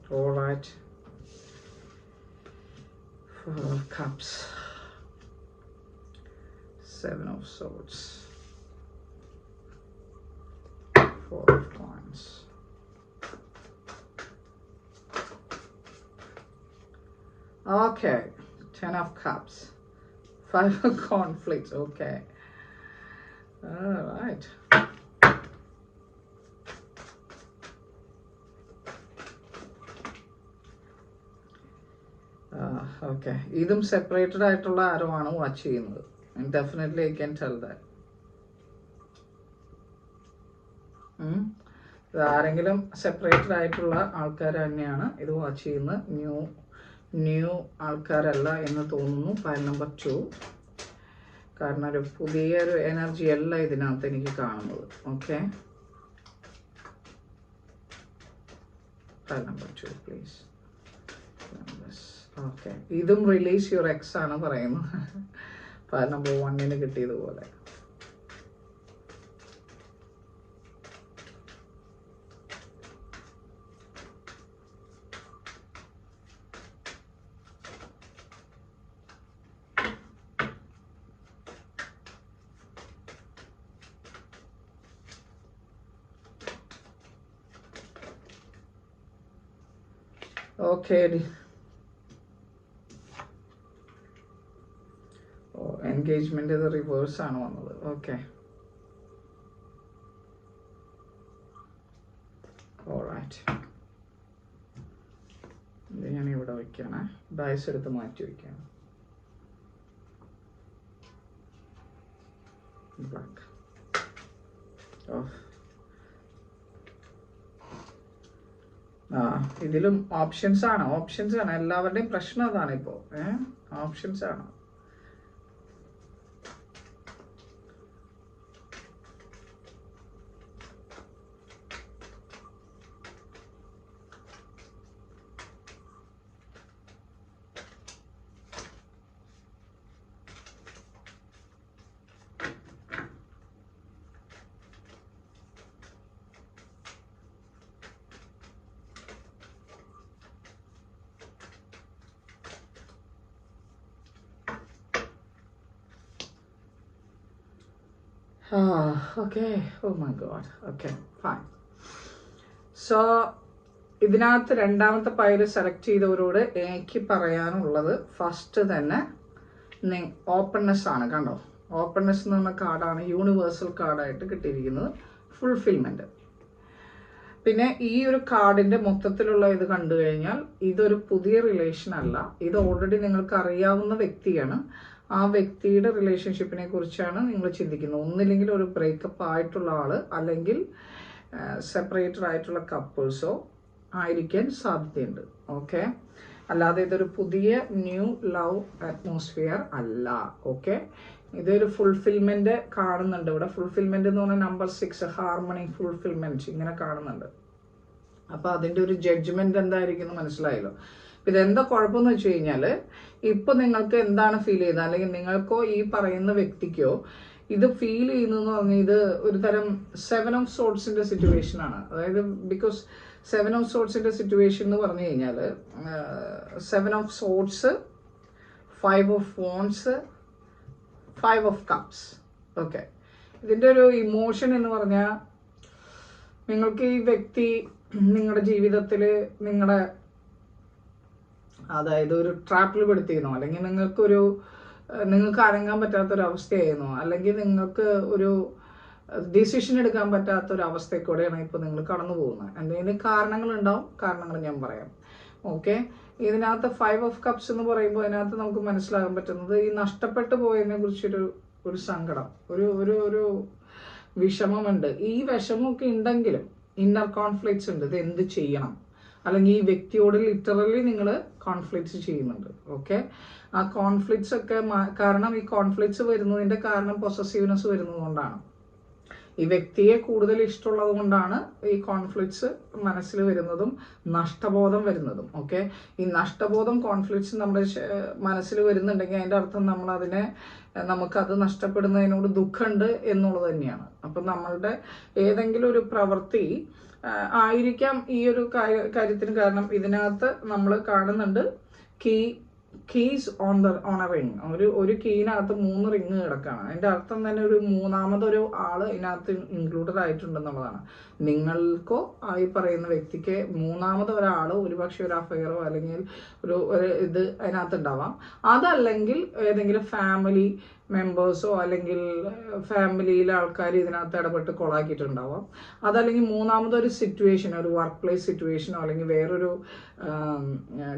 Speaker 1: 4 of Cups, Seven of Swords, Four of Coins, okay, Ten of Cups, Five of Conflicts, okay, all right. Okay, ഇതും സെപ്പറേറ്റഡ് ആയിട്ടുള്ള ആരോ ആണ് വാച്ച് ചെയ്യുന്നത്. Definitely I can tell that. ആരെങ്കിലും സെപ്പറേറ്റഡ് ആയിട്ടുള്ള ആൾക്കാർ തന്നെയാണ് ഇത് വാച്ച് ചെയ്യുന്നത്. ന്യൂ ആൾക്കാരല്ല എന്ന് തോന്നുന്നു. ഫയൽ നമ്പർ 2, കാരണം ഒരു പുതിയൊരു എനർജി അല്ല ഇതിനകത്ത് എനിക്ക് കാണുന്നത്. Okay, file number 2 please. Okay, ഇതും റിലീസ് യുവർ എക്സ് ആണ് പറയുന്നത്. File number 1 കിട്ടിയതുപോലെ. ഓക്കെ, എൻഗേജ്മെന്റ് ഇത് റിവേഴ്സ് ആണ് വന്നത്. ഓക്കെ, ഓൾറൈറ്റ്, ഇത് ഞാൻ ഇവിടെ വയ്ക്കാണ്. ഡൈസ് എടുത്ത് മാറ്റി വയ്ക്കാണ്. Black off. ഇതിലും ഓപ്ഷൻസ് ആണ്. എല്ലാവരുടെയും പ്രശ്നം അതാണ് ഇപ്പോൾ. ഓപ്ഷൻസ് ആണ്. Okay, oh my god, okay, fine. So ഇതിനകത്ത് രണ്ടാമത്തെ പൈല് സെലക്ട് ചെയ്തവരോട് എനിക്ക് പറയാനുള്ളത് ഫസ്റ്റ് തന്നെ ഓപ്പൺനെസ് ആണ്. കണ്ടോ, ഓപ്പൺനെസ് എന്ന് പറഞ്ഞ കാർഡാണ് യൂണിവേഴ്സൽ കാർഡായിട്ട് കിട്ടിയിരിക്കുന്നത്. ഫുൾഫിൽമെന്റ്. പിന്നെ ഈ ഒരു കാർഡിന്റെ മൊത്തത്തിലുള്ള ഇത് കണ്ടു കഴിഞ്ഞാൽ ഇതൊരു പുതിയ റിലേഷൻ അല്ല. ഇത് ഓൾറെഡി നിങ്ങൾക്ക് അറിയാവുന്ന വ്യക്തിയാണ്. ആ വ്യക്തിയുടെ റിലേഷൻഷിപ്പിനെ കുറിച്ചാണ് നിങ്ങൾ ചിന്തിക്കുന്നത്. ഒന്നില്ലെങ്കിൽ ഒരു ബ്രേക്കപ്പ് ആയിട്ടുള്ള ആള്, അല്ലെങ്കിൽ സെപ്പറേറ്റഡ് ആയിട്ടുള്ള കപ്പിൾസോ ആയിരിക്കാൻ സാധ്യതയുണ്ട്. ഓക്കെ, അല്ലാതെ ഇതൊരു പുതിയ ന്യൂ ലവ് അറ്റ്മോസ്ഫിയർ അല്ല. ഓക്കെ, ഇതൊരു ഫുൾഫിൽമെന്റ് കാണുന്നുണ്ട് ഇവിടെ. ഫുൾഫിൽമെന്റ് എന്ന് പറഞ്ഞാൽ നമ്പർ 6, ഹാർമണി, ഫുൾഫിൽമെന്റ് ഇങ്ങനെ കാണുന്നുണ്ട്. അപ്പൊ അതിന്റെ ഒരു ജഡ്ജ്മെന്റ് എന്തായിരിക്കും മനസ്സിലായല്ലോ. ഇതെന്താ കുഴപ്പമെന്ന് വെച്ച് കഴിഞ്ഞാൽ ഇപ്പൊ നിങ്ങൾക്ക് എന്താണ് ഫീൽ ചെയ്യുന്നത്, അല്ലെങ്കിൽ നിങ്ങൾക്കോ ഈ പറയുന്ന വ്യക്തിക്കോ ഇത് ഫീൽ ചെയ്യുന്നതെന്ന് പറഞ്ഞാൽ ഇത് ഒരു തരം 7 ഓഫ് സോർട്സിന്റെ സിറ്റുവേഷൻ ആണ്. അതായത് ബിക്കോസ് 7 ഓഫ് സോർട്സിന്റെ സിറ്റുവേഷൻ എന്ന് പറഞ്ഞു കഴിഞ്ഞാൽ 7 of sorts, 5 of wands, 5 of cups. Okay, ഇതിന്റെ ഒരു ഇമോഷൻ എന്ന് പറഞ്ഞാൽ നിങ്ങൾക്ക് ഈ വ്യക്തി നിങ്ങളുടെ ജീവിതത്തിൽ അതായത് ഒരു ട്രാപ്പിൽ പെടുത്തിയിരുന്നോ, അല്ലെങ്കിൽ നിങ്ങൾക്ക് അനങ്ങാൻ പറ്റാത്തൊരവസ്ഥയായിരുന്നോ, അല്ലെങ്കിൽ നിങ്ങൾക്ക് ഒരു ഡിസിഷൻ എടുക്കാൻ പറ്റാത്തൊരവസ്ഥക്കൂടെയാണ് ഇപ്പോൾ നിങ്ങൾ കടന്നു പോകുന്നത്. എന്തെങ്കിലും കാരണങ്ങളുണ്ടാവും. കാരണങ്ങൾ ഞാൻ പറയാം. ഓക്കെ, ഇതിനകത്ത് 5 ഓഫ് കപ്സ് എന്ന് പറയുമ്പോൾ അതിനകത്ത് നമുക്ക് മനസ്സിലാകാൻ പറ്റുന്നത് ഈ നഷ്ടപ്പെട്ടു പോയതിനെ കുറിച്ചൊരു സങ്കടം, ഒരു വിഷമമുണ്ട്. ഈ വിഷമമൊക്കെ ഉണ്ടെങ്കിലും ഇന്നർ കോൺഫ്ലിക്ട്സ് ഉണ്ട്. ഇത് എന്ത് ചെയ്യണം, അല്ലെങ്കിൽ ഈ വ്യക്തിയോട് ലിറ്ററലി നിങ്ങൾ കോൺഫ്ലിക്ട്സ് ചെയ്യുന്നുണ്ട്. ഓക്കെ, ആ കോൺഫ്ലിക്ട്സ് ഒക്കെ കാരണം ഈ കോൺഫ്ലിക്ട്സ് വരുന്നതിന്റെ കാരണം പൊസസീവ്നെസ് വരുന്നതുകൊണ്ടാണ്. ഈ വ്യക്തിയെ കൂടുതൽ ഇഷ്ടമുള്ളത് കൊണ്ടാണ് ഈ കോൺഫ്ലിക്ട്സ് മനസ്സിൽ വരുന്നതും നഷ്ടബോധം വരുന്നതും. ഓക്കെ, ഈ നഷ്ടബോധം കോൺഫ്ലിക്ട്സ് നമ്മുടെ മനസ്സിൽ വരുന്നുണ്ടെങ്കിൽ അതിൻ്റെ അർത്ഥം നമുക്കത് നഷ്ടപ്പെടുന്നതിനോട് ദുഃഖമുണ്ട് എന്നുള്ളത് തന്നെയാണ്. അപ്പം നമ്മളുടെ ഏതെങ്കിലും ഒരു പ്രവൃത്തി ആയിരിക്കാം ഈ ഒരു കാര്യത്തിന് കാരണം. ഇതിനകത്ത് നമ്മൾ കാണുന്നുണ്ട് key keys on a ring. ഒരു കീനകത്ത് 3 റിങ് കിടക്കുകയാണ്. അതിൻ്റെ അർത്ഥം തന്നെ ഒരു മൂന്നാമതൊരു ആള് ഇതിനകത്ത് ഇൻക്ലൂഡഡ് ആയിട്ടുണ്ടെന്നുള്ളതാണ്. നിങ്ങൾക്കോ ഈ പറയുന്ന വ്യക്തിക്ക് മൂന്നാമത് ഒരാൾ ഒരുപക്ഷെ ഒരു അഫയറോ അല്ലെങ്കിൽ ഒരു ഇത് അതിനകത്ത് ഉണ്ടാവാം. അതല്ലെങ്കിൽ ഏതെങ്കിലും ഫാമിലി മെമ്പേഴ്സോ അല്ലെങ്കിൽ ഫാമിലിയിലെ ആൾക്കാർ ഇതിനകത്ത് ഇടപെട്ട് കൊളാക്കിയിട്ടുണ്ടാവാം. അതല്ലെങ്കിൽ മൂന്നാമതൊരു സിറ്റുവേഷൻ, ഒരു വർക്ക് പ്ലേസ് സിറ്റുവേഷനോ അല്ലെങ്കിൽ വേറൊരു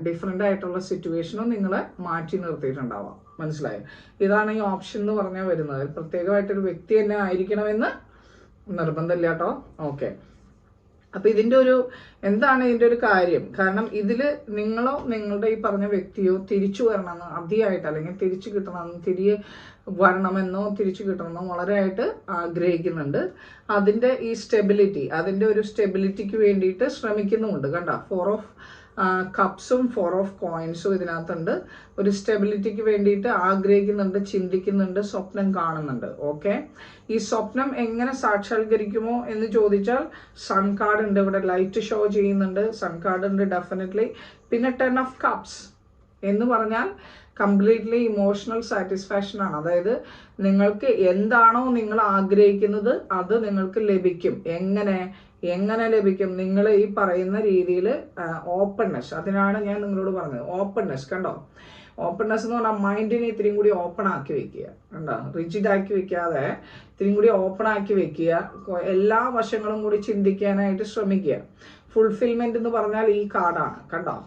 Speaker 1: ഡിഫറെൻ്റ് ആയിട്ടുള്ള സിറ്റുവേഷനോ നിങ്ങളെ മാറ്റി നിർത്തിയിട്ടുണ്ടാവാം. മനസ്സിലായോ? ഇതാണ് ഈ ഓപ്ഷൻ എന്ന് പറഞ്ഞാൽ വരുന്നത്. പ്രത്യേകമായിട്ടൊരു വ്യക്തി തന്നെ ആയിരിക്കണമെന്ന് നിർബന്ധമില്ല കേട്ടോ. ഓക്കെ, അപ്പം എന്താണ് ഇതിൻ്റെ ഒരു കാര്യം? കാരണം ഇതിൽ നിങ്ങളോ നിങ്ങളുടെ ഈ പറഞ്ഞ വ്യക്തിയോ തിരിച്ചു വരണമെന്ന് അതിയായിട്ട്, അല്ലെങ്കിൽ തിരിച്ചു കിട്ടണമെന്ന്, വരണമെന്നോ തിരിച്ചു കിട്ടണമെന്നോ വളരെയായിട്ട് ആഗ്രഹിക്കുന്നുണ്ട്. അതിൻ്റെ ഈ സ്റ്റെബിലിറ്റി, അതിൻ്റെ ഒരു സ്റ്റെബിലിറ്റിക്ക് വേണ്ടിയിട്ട് ശ്രമിക്കുന്നുമുണ്ട്. കണ്ട, 4 ഓഫ് കപ്സും 4 ഓഫ് കോയിൻസും ഇതിനകത്തുണ്ട്. ഒരു സ്റ്റെബിലിറ്റിക്ക് വേണ്ടിയിട്ട് ആഗ്രഹിക്കുന്നുണ്ട്, ചിന്തിക്കുന്നുണ്ട്, സ്വപ്നം കാണുന്നുണ്ട്. ഓക്കെ, ഈ സ്വപ്നം എങ്ങനെ സാക്ഷാത്കരിക്കുമോ എന്ന് ചോദിച്ചാൽ സൺ കാർഡ് ഉണ്ട് ഇവിടെ, ലൈറ്റ് ഷോ ചെയ്യുന്നുണ്ട്, സൺ കാർഡ് ഉണ്ട് ഡെഫിനറ്റ്ലി. പിന്നെ 10 ഓഫ് കപ്സ് എന്ന് പറഞ്ഞാൽ കംപ്ലീറ്റ്ലി ഇമോഷണൽ സാറ്റിസ്ഫാക്ഷൻ ആണ്. അതായത് നിങ്ങൾക്ക് എന്താണോ നിങ്ങൾ ആഗ്രഹിക്കുന്നത് അത് നിങ്ങൾക്ക് ലഭിക്കും. എങ്ങനെ ലഭിക്കും? നിങ്ങൾ ഈ പറയുന്ന രീതിയിൽ ഓപ്പൺനെസ്, അതിനാണ് ഞാൻ നിങ്ങളോട് പറഞ്ഞത്. ഓപ്പൺനെസ് കണ്ടോ? ഓപ്പൺനെസ് എന്ന് പറഞ്ഞാൽ മൈൻഡിനെ ഇത്തിരിയും കൂടി ഓപ്പൺ ആക്കി വെക്കുക. കണ്ടോ? റിജിഡ് ആക്കി വെക്കാതെ ഇത്തിരിയും കൂടി ഓപ്പൺ ആക്കി വെക്കുക. എല്ലാ വശങ്ങളും കൂടി ചിന്തിക്കാനായിട്ട് ശ്രമിക്കുക. ഫുൾഫിൽമെന്റ് എന്ന് പറഞ്ഞാൽ ഈ കാർഡാണ്. കണ്ടോ?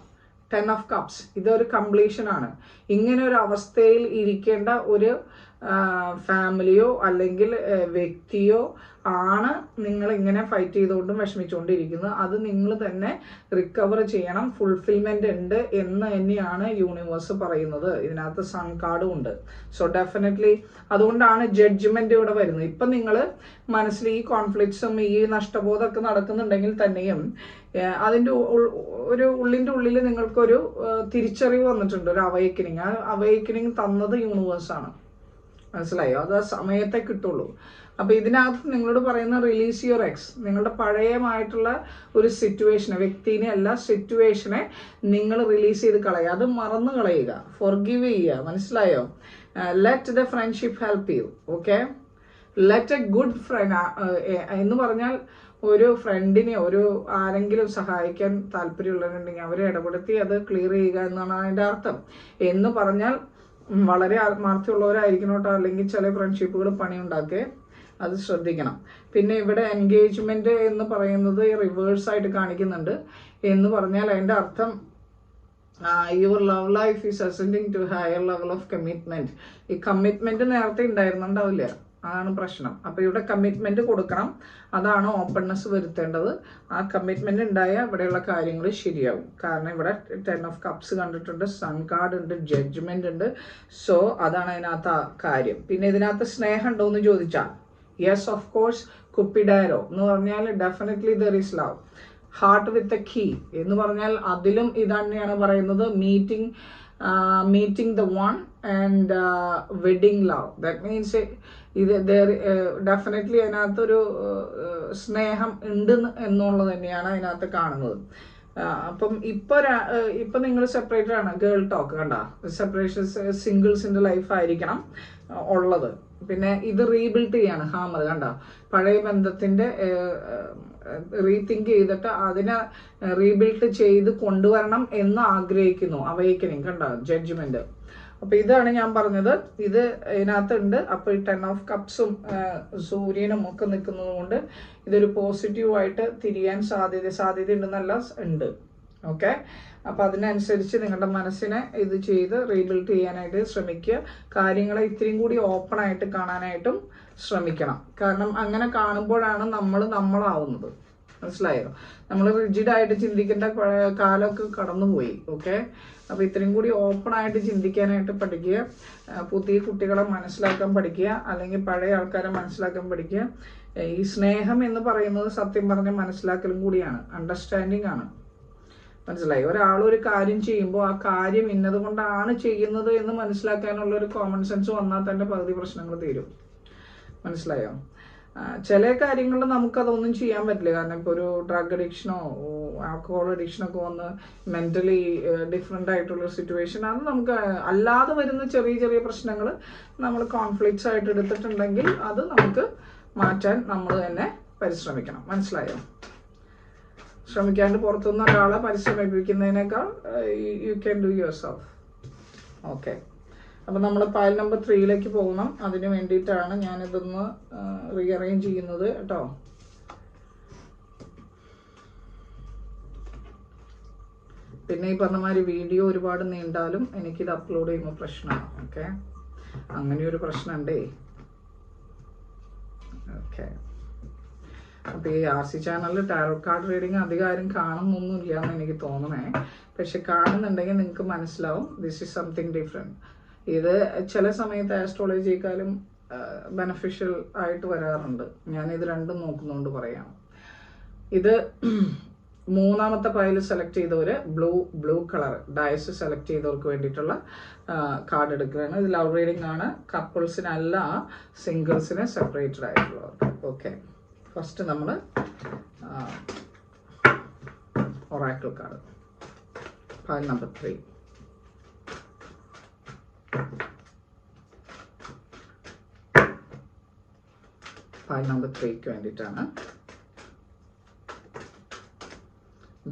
Speaker 1: 10 ഓഫ് കപ്സ്. ഇതൊരു കംപ്ലീഷൻ ആണ്. ഇങ്ങനെ ഒരു അവസ്ഥയിൽ ഇരിക്കേണ്ട ഒരു ഫാമിലിയോ അല്ലെങ്കിൽ വ്യക്തിയോ ആണ് നിങ്ങൾ ഇങ്ങനെ ഫൈറ്റ് ചെയ്തുകൊണ്ടും വിഷമിച്ചുകൊണ്ടിരിക്കുന്നത്. അത് നിങ്ങൾ തന്നെ റിക്കവർ ചെയ്യണം. ഫുൾഫിൽമെന്റ് ഉണ്ട് എന്ന് തന്നെയാണ് യൂണിവേഴ്സ് പറയുന്നത്. ഇതിനകത്ത് സൺ കാർഡും ഉണ്ട്. സോ ഡെഫിനറ്റ്ലി അതുകൊണ്ടാണ് ജഡ്ജ്മെന്റ് ഇവിടെ വരുന്നത്. ഇപ്പം നിങ്ങൾ മനസ്സിൽ ഈ കോൺഫ്ലിക്ട്സും ഈ നഷ്ടബോധമൊക്കെ നടക്കുന്നുണ്ടെങ്കിൽ തന്നെയും അതിൻ്റെ ഉള്ളിൻ്റെ ഉള്ളിൽ നിങ്ങൾക്കൊരു തിരിച്ചറിവ് വന്നിട്ടുണ്ട്, ഒരു അവൈക്കനിങ്. ആ അവൈക്കനിങ് തന്നത് യൂണിവേഴ്സാണ്. മനസ്സിലായോ? അത് ആ സമയത്തെ കിട്ടുള്ളൂ. അപ്പൊ ഇതിനകത്ത് നിങ്ങളോട് പറയുന്ന റിലീസ് യുവർ എക്സ്. നിങ്ങളുടെ പഴയമായിട്ടുള്ള ഒരു സിറ്റുവേഷനെ, വ്യക്തിനെ അല്ല സിറ്റുവേഷനെ നിങ്ങൾ റിലീസ് ചെയ്ത് കളയുക. അത് മറന്നു കളയുക, ഫോർഗീവ് ചെയ്യുക. മനസ്സിലായോ? Let the friendship help you. Okay, let A good friend എന്ന് പറഞ്ഞാൽ ഒരു ഫ്രണ്ടിനെ, ഒരു ആരെങ്കിലും സഹായിക്കാൻ താല്പര്യമുള്ളവരുണ്ടെങ്കിൽ അവരെ ഇടപെടുത്തി അത് ക്ലിയർ ചെയ്യുക എന്നാണ് അതിൻ്റെ അർത്ഥം. എന്ന് പറഞ്ഞാൽ വളരെ ആത്മാർത്ഥമുള്ളവരായിരിക്കണം കേട്ടോ. അല്ലെങ്കിൽ ചില ഫ്രണ്ട്ഷിപ്പുകൾ പണിയുണ്ടാക്കേ, അത് ശ്രദ്ധിക്കണം. പിന്നെ ഇവിടെ എൻഗേജ്മെന്റ് എന്ന് പറയുന്നത് റിവേഴ്സ് ആയിട്ട് കാണിക്കുന്നുണ്ട്. എന്ന് പറഞ്ഞാൽ അതിൻ്റെ അർത്ഥം your love life is ascending to higher level of commitment. ഈ കമ്മിറ്റ്മെന്റ് നേരത്തെ ഉണ്ടായിരുന്നുണ്ടാവില്ല, അതാണ് പ്രശ്നം. അപ്പൊ ഇവിടെ കമ്മിറ്റ്മെന്റ് കൊടുക്കണം. അതാണ് ഓപ്പൺനെസ് വരുത്തേണ്ടത്. ആ കമ്മിറ്റ്മെന്റ് ഉണ്ടായാൽ ഇവിടെയുള്ള കാര്യങ്ങൾ ശരിയാവും. കാരണം ഇവിടെ 10 ഓഫ് കപ്സ് കണ്ടിട്ടുണ്ട്, സൺ കാർഡ് ഉണ്ട്, ജഡ്ജ്മെന്റ് ഉണ്ട്. സോ അതാണ് അതിനകത്ത് ആ കാര്യം. പിന്നെ ഇതിനകത്ത് സ്നേഹം ഉണ്ടോ എന്ന് ചോദിച്ചാൽ യെസ് ഓഫ് കോഴ്സ്. കുപ്പിഡാരോ എന്ന് പറഞ്ഞാൽ definitely there is love. Heart with a key എന്ന് പറഞ്ഞാൽ അതിലും ഇത് തന്നെയാണ് പറയുന്നത്. Meeting the one and wedding love. That means ഇത് ഡെഫിനറ്റ്ലി അതിനകത്തൊരു സ്നേഹം ഉണ്ട് എന്നുള്ളത് തന്നെയാണ് അതിനകത്ത് കാണുന്നത്. അപ്പം ഇപ്പൊ നിങ്ങൾ സെപ്പറേറ്റഡ് ആണ്. ഗേൾ ടോക്ക് കണ്ട, സെപ്പറേഷൻ സിംഗിൾസിന്റെ ലൈഫ് ആയിരിക്കണം ഉള്ളത്. പിന്നെ ഇത് റീബിൽഡ് ചെയ്യാണ് ഹാമർ കണ്ട, പഴയ ബന്ധത്തിന്റെ റീതിങ്ക് ചെയ്തിട്ട് അതിനെ റീബിൽഡ് ചെയ്ത് കൊണ്ടുവരണം എന്ന് ആഗ്രഹിക്കുന്നു. അവൈക്കനിങ് കണ്ട, ജഡ്ജ്മെന്റ്. അപ്പൊ ഇതാണ് ഞാൻ പറഞ്ഞത്. ഇത് ഇതിനകത്തുണ്ട്. അപ്പൊ ഈ 10 ഓഫ് കപ്സും സൂര്യനും ഒക്കെ നിൽക്കുന്നത് കൊണ്ട് ഇതൊരു പോസിറ്റീവായിട്ട് തിരിയാൻ സാധ്യത ഉണ്ടെന്നല്ല ഉണ്ട്. ഓക്കെ, അപ്പൊ അതിനനുസരിച്ച് നിങ്ങളുടെ മനസ്സിനെ ഇത് ചെയ്ത് റീബിൽഡ് ചെയ്യാനായിട്ട് ശ്രമിക്കുക. കാര്യങ്ങളെ ഇത്രയും കൂടി ഓപ്പൺ ആയിട്ട് കാണാനായിട്ടും ശ്രമിക്കണം. കാരണം അങ്ങനെ കാണുമ്പോഴാണ് നമ്മളാവുന്നത്. മനസ്സിലായോ? നമ്മൾ റിജിഡായിട്ട് ചിന്തിക്കേണ്ട കാലമൊക്കെ കടന്നുപോയി. ഓക്കെ, അപ്പൊ ഇത്രയും കൂടി ഓപ്പൺ ആയിട്ട് ചിന്തിക്കാനായിട്ട് പഠിക്കുക. പുതിയ കുട്ടികളെ മനസ്സിലാക്കാൻ പഠിക്കുക, അല്ലെങ്കിൽ പഴയ ആൾക്കാരെ മനസ്സിലാക്കാൻ പഠിക്കുക. ഈ സ്നേഹം എന്ന് പറയുന്നത് സത്യം പറഞ്ഞ മനസ്സിലാക്കലും കൂടിയാണ്, അണ്ടർസ്റ്റാൻഡിങ് ആണ്. മനസ്സിലായി? ഒരാളൊരു കാര്യം ചെയ്യുമ്പോൾ ആ കാര്യം ഇന്നത് കൊണ്ടാണ് ചെയ്യുന്നത് എന്ന് മനസ്സിലാക്കാനുള്ള ഒരു കോമൺ സെൻസ് വന്നാൽ തന്നെ പകുതി പ്രശ്നങ്ങൾ തീരും. മനസ്സിലായോ? ചില കാര്യങ്ങളിൽ നമുക്കതൊന്നും ചെയ്യാൻ പറ്റില്ല. കാരണം ഇപ്പോൾ ഒരു ഡ്രഗ് അഡിക്ഷനോ ആൽക്കഹോൾ അഡിക്ഷനൊക്കെ വന്ന് മെൻ്റലി ഡിഫറെൻ്റ് ആയിട്ടുള്ള സിറ്റുവേഷൻ, അത് നമുക്ക് അല്ലാതെ വരുന്ന ചെറിയ ചെറിയ പ്രശ്നങ്ങൾ നമ്മൾ കോൺഫ്ലിക്ട്സ് ആയിട്ട് എടുത്തിട്ടുണ്ടെങ്കിൽ അത് നമുക്ക് മാറ്റാൻ നമ്മൾ തന്നെ പരിശ്രമിക്കണം. മനസ്സിലായോ? ശ്രമിക്കാണ്ട് പുറത്തുനിന്ന് ഒരാളെ പരിശ്രമിപ്പിക്കുന്നതിനേക്കാൾ you can do yourself. Okay, അപ്പം നമ്മൾ പൈൽ നമ്പർ 3 പോകണം. അതിന് വേണ്ടിയിട്ടാണ് ഞാനിതൊന്ന് റീഅറേഞ്ച് ചെയ്യുന്നത് കേട്ടോ. പിന്നെ ഈ പറഞ്ഞ മാതിരി വീഡിയോ ഒരുപാട് നീണ്ടാലും എനിക്കിത് അപ്ലോഡ് ചെയ്യുമ്പോൾ പ്രശ്നമാണ്. ഓക്കെ, അങ്ങനെയൊരു പ്രശ്നമുണ്ടേ. ഓക്കെ, അപ്പോൾ ഈ RC ചാനലിൽ ടാരോ കാർഡ് റീഡിങ് അധികം ആരും കാണുന്നൊന്നുമില്ല എന്ന് എനിക്ക് തോന്നണേ. പക്ഷെ കാണുന്നുണ്ടെങ്കിൽ നിങ്ങൾക്ക് മനസ്സിലാവും ദിസ് ഈസ് സംതിങ് ഡിഫറെൻറ്റ്. ഇത് ചില സമയത്ത് ആസ്ട്രോളജിയെക്കാളും ബെനഫിഷ്യൽ ആയിട്ട് വരാറുണ്ട്. ഞാനിത് രണ്ടും നോക്കുന്നുകൊണ്ട് പറയാം. ഇത് 3ാമത്തെ പൈൽ സെലക്ട് ചെയ്തവർ ബ്ലൂ കളർ ഡയസ് സെലക്ട് ചെയ്തവർക്ക് വേണ്ടിയിട്ടുള്ള കാർഡ് എടുക്കുകയാണ്. ഇത് ലവ് റീഡിംഗ് ആണ്. കപ്പിൾസിനല്ല, സിംഗിൾസിന് സെപ്പറേറ്റഡ് ആയിട്ടുള്ളവർക്ക്. ഓക്കെ, ഫസ്റ്റ് നമ്മൾ oracle card pile number 3. Pile number 3ക്ക് വേണ്ടിയിട്ടാണ്.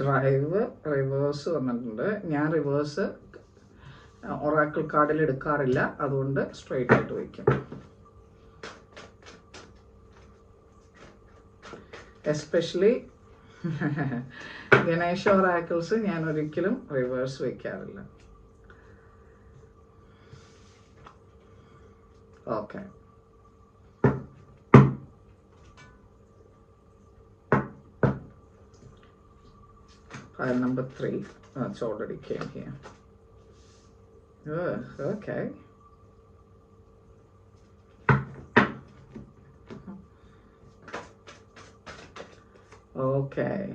Speaker 1: ഡ്രൈവ് റിവേഴ്സ് വന്നിട്ടുണ്ട്. ഞാൻ റിവേഴ്സ് ഒറാക്കിൾ കാർഡിൽ എടുക്കാറില്ല, അതുകൊണ്ട് സ്ട്രെയിറ്റ് ആയിട്ട് വയ്ക്കും. എസ്പെഷ്യലി ഗണേശ ഒറാക്കിൾസ് ഞാൻ ഒരിക്കലും റിവേഴ്സ് വയ്ക്കാറില്ല. Okay, pile number 3. It's already came here. Okay. Okay.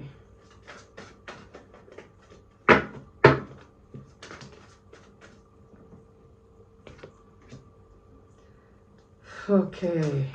Speaker 1: Okay.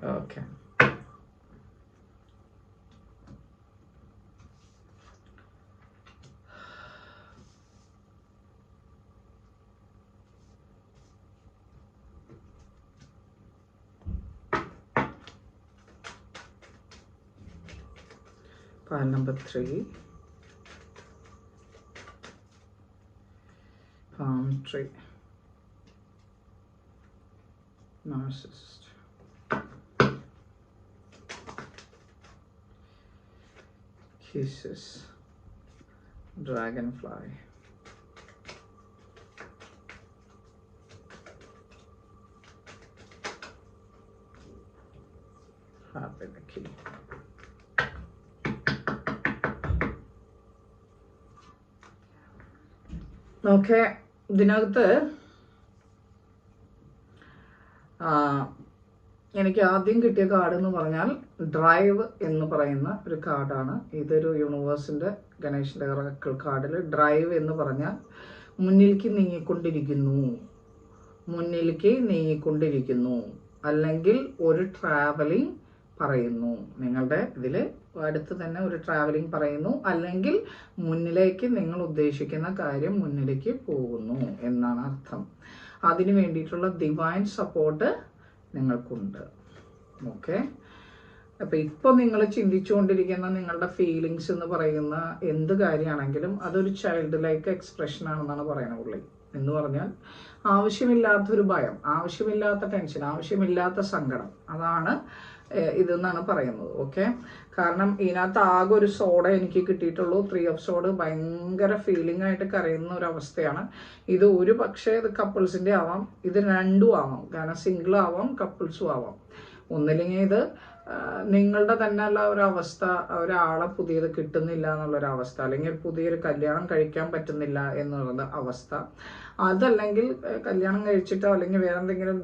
Speaker 1: Okay. Pile number 3. Palm tree. Narcissist. Kisses. Dragonfly. Happy Lucky. Okay, ഇതിനകത്ത് എനിക്ക് ആദ്യം കിട്ടിയ കാർഡ് എന്ന് പറഞ്ഞാൽ ഡ്രൈവ് എന്ന് പറയുന്ന ഒരു കാർഡാണ്. ഇതൊരു യൂണിവേഴ്സിൻ്റെ ഗണേശൻ്റെ ഒറാക്കിൾ കാർഡിൽ ഡ്രൈവ് എന്ന് പറഞ്ഞാൽ മുന്നിലേക്ക് നീങ്ങിക്കൊണ്ടിരിക്കുന്നു, അല്ലെങ്കിൽ ഒരു ട്രാവലിംഗ് പറയുന്നു. നിങ്ങളുടെ ഇതിൽ അടുത്ത് തന്നെ ഒരു ട്രാവലിംഗ് പറയുന്നു, അല്ലെങ്കിൽ മുന്നിലേക്ക് നിങ്ങൾ ഉദ്ദേശിക്കുന്ന കാര്യം മുന്നിലേക്ക് പോകുന്നു എന്നാണ് അർത്ഥം. അതിന് വേണ്ടിയിട്ടുള്ള ഡിവൈൻ സപ്പോർട്ട് നിങ്ങൾക്കുണ്ട്. ഓക്കെ, അപ്പം ഇപ്പോൾ നിങ്ങൾ ചിന്തിച്ചുകൊണ്ടിരിക്കുന്ന നിങ്ങളുടെ ഫീലിങ്സ് എന്ന് പറയുന്ന എന്ത് കാര്യമാണെങ്കിലും അതൊരു ചൈൽഡ് ലൈക്ക് എക്സ്പ്രഷൻ ആണെന്നാണ് പറയുന്നത് പുള്ളി. എന്ന് പറഞ്ഞാൽ ആവശ്യമില്ലാത്തൊരു ഭയം, ആവശ്യമില്ലാത്ത ടെൻഷൻ, ആവശ്യമില്ലാത്ത സങ്കടം, അതാണ് ഇതെന്നാണ് പറയുന്നത്. ഓക്കെ, കാരണം ഇതിനകത്ത് ആകെ ഒരു സോഡ എനിക്ക് കിട്ടിയിട്ടുള്ളൂ. 3 ഓഫ് സോഡ് ഭയങ്കര ഫീലിംഗ് ആയിട്ട് കരയുന്ന ഒരു അവസ്ഥയാണ്. ഇത് ഒരു പക്ഷേ ഇത് കപ്പിൾസിൻ്റെ ആവാം, ഇത് രണ്ടും ആവാം. കാരണം സിംഗിൾ ആവാം, കപ്പിൾസും ആവാം. ഒന്നില്ലെങ്കിൽ ഇത് നിങ്ങളുടെ തന്നെ ഉള്ള ഒരവസ്ഥ, ഒരാളെ പുതിയത് കിട്ടുന്നില്ല എന്നുള്ളൊരവസ്ഥ, അല്ലെങ്കിൽ പുതിയൊരു കല്യാണം കഴിക്കാൻ പറ്റുന്നില്ല എന്നുള്ള അവസ്ഥ, അതല്ലെങ്കിൽ കല്യാണം കഴിച്ചിട്ടോ അല്ലെങ്കിൽ വേറെ എന്തെങ്കിലും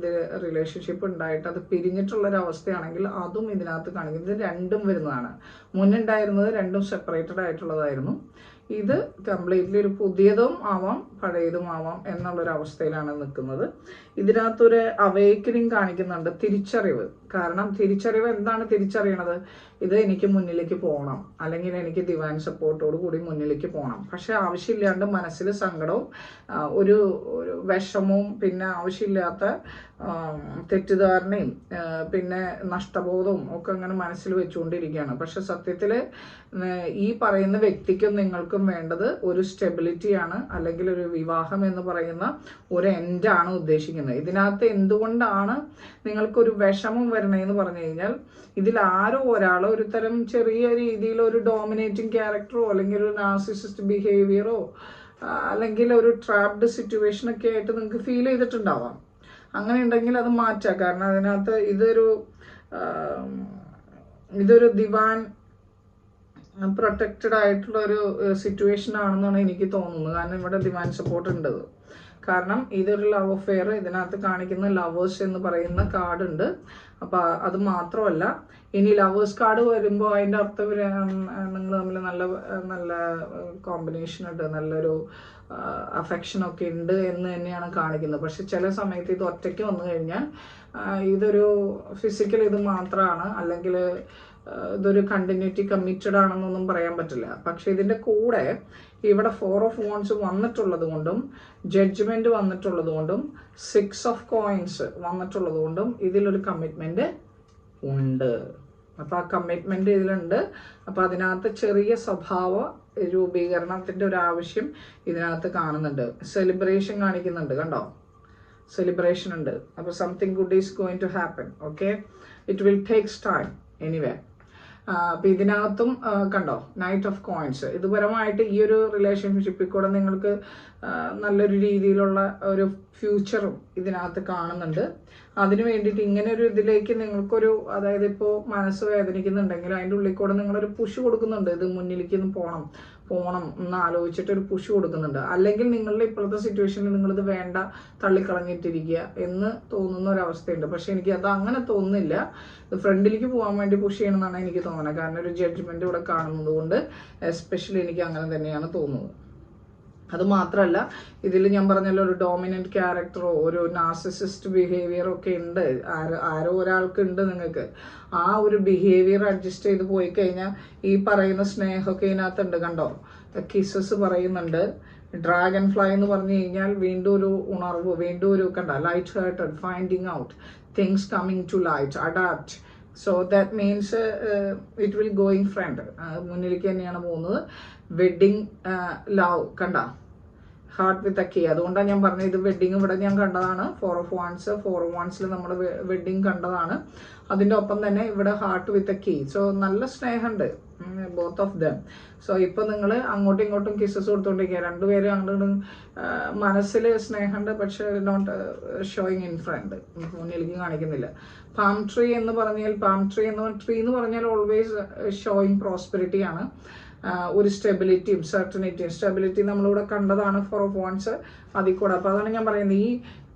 Speaker 1: റിലേഷൻഷിപ്പ് ഉണ്ടായിട്ട് അത് പിരിഞ്ഞിട്ടുള്ളൊരവസ്ഥയാണെങ്കിൽ അതും ഇതിനകത്ത് കാണിക്കുന്നത്. ഇത് രണ്ടും വരുന്നതാണ്. മുന്നുണ്ടായിരുന്നത് രണ്ടും സെപ്പറേറ്റഡ് ആയിട്ടുള്ളതായിരുന്നു. ഇത് കംപ്ലീറ്റ്ലി ഒരു പുതിയതും ആവാം പഴയതും ആവാം എന്നുള്ളൊരവസ്ഥയിലാണ് നിൽക്കുന്നത്. ഇതിനകത്തൊരു അവേക്കനിങ് കാണിക്കുന്നുണ്ട്, തിരിച്ചറിവ്. കാരണം തിരിച്ചറിവ് എന്താണ് തിരിച്ചറിയണത്? ഇത് എനിക്ക് മുന്നിലേക്ക് പോകണം, അല്ലെങ്കിൽ എനിക്ക് ഡിവൈൻ സപ്പോർട്ടോട് കൂടി മുന്നിലേക്ക് പോകണം. പക്ഷെ ആവശ്യമില്ലാണ്ട് മനസ്സിൽ സങ്കടവും ഒരു വിഷമവും പിന്നെ ആവശ്യമില്ലാത്ത തെറ്റിദ്ധാരണയും പിന്നെ നഷ്ടബോധവും ഒക്കെ അങ്ങനെ മനസ്സിൽ വെച്ചുകൊണ്ടിരിക്കുകയാണ്. പക്ഷെ സത്യത്തിൽ ഈ പറയുന്ന വ്യക്തിക്കും നിങ്ങൾക്കും വേണ്ടത് ഒരു സ്റ്റെബിലിറ്റിയാണ്, അല്ലെങ്കിൽ ഒരു വിവാഹം എന്ന് പറയുന്ന ഒരു എൻഡാണ് ഉദ്ദേശിക്കുന്നത്. ഇതിനകത്ത് എന്തുകൊണ്ടാണ് നിങ്ങൾക്കൊരു വിഷമം വരണേന്ന് പറഞ്ഞു കഴിഞ്ഞാൽ, ഇതിൽ ആരോ ഒരാൾ ഒരു തരം ചെറിയ രീതിയിൽ ഒരു ഡോമിനേറ്റിംഗ് ക്യാരക്ടറോ അല്ലെങ്കിൽ ഒരു നാർസിസിസ്റ്റ് ബിഹേവിയറോ അല്ലെങ്കിൽ ഒരു ട്രാപ്ഡ് സിറ്റുവേഷനൊക്കെ ആയിട്ട് നിങ്ങൾക്ക് ഫീൽ ചെയ്തിട്ടുണ്ടാവാം. അങ്ങനെ ഉണ്ടെങ്കിൽ അത് മാറ്റാം. കാരണം അതിനകത്ത് ഇതൊരു ദിവാൻ പ്രൊട്ടക്റ്റഡ് ആയിട്ടുള്ള ഒരു സിറ്റുവേഷൻ ആണെന്നാണ് എനിക്ക് തോന്നുന്നത്. കാരണം ഇവിടെ ദിവാൻ സപ്പോർട്ട് ഉണ്ട്. കാരണം ഇതൊരു ലവ് അഫെയർ, ഇതിനകത്ത് കാണിക്കുന്ന ലവേഴ്സ് എന്ന് പറയുന്ന കാർഡ് ഉണ്ട്. അപ്പം അത് മാത്രമല്ല, ഇനി ലവേഴ്സ് കാർഡ് വരുമ്പോൾ അതിൻ്റെ അർത്ഥം നിങ്ങൾ തമ്മിൽ നല്ല നല്ല കോമ്പിനേഷൻ ഉണ്ട്, നല്ലൊരു അഫെക്ഷനൊക്കെ ഉണ്ട് എന്ന് തന്നെയാണ് കാണിക്കുന്നത്. പക്ഷെ ചില സമയത്ത് ഇത് ഒറ്റയ്ക്ക് വന്നു കഴിഞ്ഞാൽ ഇതൊരു ഫിസിക്കൽ ഇത് മാത്രമാണ്, അല്ലെങ്കിൽ ഇതൊരു കണ്ടിന്യൂറ്റി കമ്മിറ്റഡ് ആണെന്നൊന്നും പറയാൻ പറ്റില്ല. പക്ഷെ ഇതിൻ്റെ കൂടെ ഇവിടെ 4 ഓഫ് വോൺസ് വന്നിട്ടുള്ളത് കൊണ്ടും ജഡ്ജ്മെന്റ് വന്നിട്ടുള്ളത് കൊണ്ടും 6 ഓഫ് കോയിൻസ് വന്നിട്ടുള്ളത് കൊണ്ടും ഇതിലൊരു കമ്മിറ്റ്മെന്റ് ഉണ്ട്. അപ്പം ആ കമ്മിറ്റ്മെന്റ് ഇതിലുണ്ട്. അപ്പം അതിനകത്ത് ചെറിയ സ്വഭാവ രൂപീകരണത്തിന്റെ ഒരു ആവശ്യം ഇതിനകത്ത് കാണുന്നുണ്ട്. സെലിബ്രേഷൻ കാണിക്കുന്നുണ്ട്, കണ്ടോ? സെലിബ്രേഷൻ ഉണ്ട്. അപ്പോൾ something good is going to happen. Okay, it will takes time anyway. അപ്പം ഇതിനകത്തും കണ്ടോ നൈറ്റ് ഓഫ് കോയിൻസ്. ഇതുപരമായിട്ട് ഈ ഒരു റിലേഷൻഷിപ്പിൽ കൂടെ നിങ്ങൾക്ക് നല്ലൊരു രീതിയിലുള്ള ഒരു ഫ്യൂച്ചറും ഇതിനകത്ത് കാണുന്നുണ്ട്. അതിന് വേണ്ടിയിട്ട് ഇങ്ങനെ ഒരു ഇതിലേക്ക് നിങ്ങൾക്കൊരു, അതായത് ഇപ്പോൾ മനസ്സ് വേദനിക്കുന്നുണ്ടെങ്കിൽ അതിൻ്റെ ഉള്ളിൽ കൂടെ നിങ്ങളൊരു പുഷ് കൊടുക്കുന്നുണ്ട്. ഇത് മുന്നിലേക്ക് പോകണം എന്ന് ആലോചിച്ചിട്ട് ഒരു പുഷ് കൊടുക്കുന്നുണ്ട്. അല്ലെങ്കിൽ നിങ്ങളുടെ ഇപ്പോഴത്തെ സിറ്റുവേഷനിൽ നിങ്ങളിത് വേണ്ട, തള്ളിക്കളഞ്ഞിട്ടിരിക്കുക എന്ന് തോന്നുന്ന ഒരവസ്ഥയുണ്ട്. പക്ഷെ എനിക്ക് അത് അങ്ങനെ തോന്നുന്നില്ല. ഫ്രണ്ടിലേക്ക് പോകാൻ വേണ്ടി പുഷ് ചെയ്യണമെന്നാണ് എനിക്ക് തോന്നുന്നത്. കാരണം ഒരു ജഡ്ജ്മെന്റ് ഇവിടെ കാണുന്നത് കൊണ്ട് എസ്പെഷ്യലി എനിക്ക് അങ്ങനെ തന്നെയാണ് തോന്നുന്നത്. അത് മാത്രമല്ല, ഇതിൽ ഞാൻ പറഞ്ഞല്ലോ ഒരു ഡോമിനന്റ് ക്യാരക്ടറോ ഒരു നാർസിസിസ്റ്റ് ബിഹേവിയറോ ഒക്കെ ഉണ്ട്. ആരോ ഒരാൾക്ക് ഉണ്ട് നിങ്ങൾക്ക്. ആ ഒരു ബിഹേവിയർ അഡ്ജസ്റ്റ് ചെയ്ത് പോയി കഴിഞ്ഞാൽ ഈ പറയുന്ന സ്നേഹമൊക്കെ ഇതിനകത്തുണ്ട്. കണ്ടോ, കിസസ് പറയുന്നുണ്ട്. ഡ്രാഗൺ ഫ്ലൈ എന്ന് പറഞ്ഞു കഴിഞ്ഞാൽ വീണ്ടും ഒരു ഉണർവ്, വീണ്ടും ഒരു കണ്ട light hearted, finding out things coming to light, adapt. So that means it will going front, മുന്നിലേക്ക് തന്നെയാണ് പോകുന്നത്. വെഡിങ് ലവ് കണ്ട, ഹാർട്ട് വിത്ത് എ കീ. അതുകൊണ്ടാണ് ഞാൻ പറഞ്ഞത് ഇത് വെഡിങ് ഇവിടെ ഞാൻ കണ്ടതാണ്. 4 ഓഫ് വൺസിൽ നമ്മൾ വെഡിങ് കണ്ടതാണ്. അതിൻ്റെ ഒപ്പം തന്നെ ഇവിടെ heart with a key. So നല്ല സ്നേഹമുണ്ട് ബോത്ത് ഓഫ് ദം. സോ ഇപ്പം നിങ്ങൾ അങ്ങോട്ടും ഇങ്ങോട്ടും കിസസ് കൊടുത്തുകൊണ്ടിരിക്കുക. രണ്ടുപേരും അങ്ങോട്ട് മനസ്സിൽ സ്നേഹമുണ്ട്, പക്ഷെ നോട്ട് ഷോയിങ് ഇൻ ഫ്രണ്ട്, മുന്നിലേക്ക് കാണിക്കുന്നില്ല. പാം ട്രീ എന്ന് പറഞ്ഞാൽ ട്രീ എന്ന് പറഞ്ഞാൽ ഓൾവേസ് ഷോയിങ് പ്രോസ്പെരിറ്റി ആണ്. ഒരു സ്റ്റെബിലിറ്റിയും സ്റ്റെബിലിറ്റി നമ്മളിവിടെ കണ്ടതാണ് 4 ഓഫ് വൺസ് അതിൽ കൂടെ. അപ്പോൾ അതാണ് ഞാൻ പറയുന്നത്, ഈ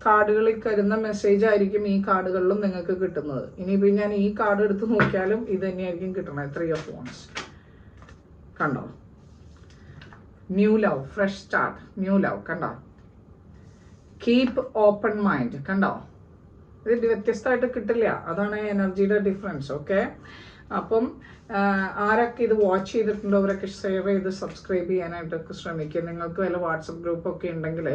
Speaker 1: കാർഡുകളിൽ കരുന്ന മെസ്സേജ് ആയിരിക്കും ഈ കാർഡുകളിലും നിങ്ങൾക്ക് കിട്ടുന്നത്. ഇനിയിപ്പോൾ ഞാൻ ഈ കാർഡ് എടുത്ത് നോക്കിയാലും ഇത് തന്നെയായിരിക്കും കിട്ടണത്. 3 ഓഫ് വൺസ് കണ്ടോ, new love, fresh start, new love കണ്ടോ, കീപ്പ് ഓപ്പൺ മൈൻഡ് കണ്ടോ. ഇത് വ്യത്യസ്തമായിട്ട് കിട്ടില്ല, അതാണ് എനർജിയുടെ ഡിഫറൻസ്. ഓക്കെ, അപ്പം ആരൊക്കെ ഇത് വാച്ച് ചെയ്തിട്ടുണ്ടോ അവരൊക്കെ ഷെയർ ചെയ്ത് സബ്സ്ക്രൈബ് ചെയ്യാനായിട്ടൊക്കെ ശ്രമിക്കുക. നിങ്ങൾക്ക് വല്ല വാട്സപ്പ് ഗ്രൂപ്പൊക്കെ ഉണ്ടെങ്കിൽ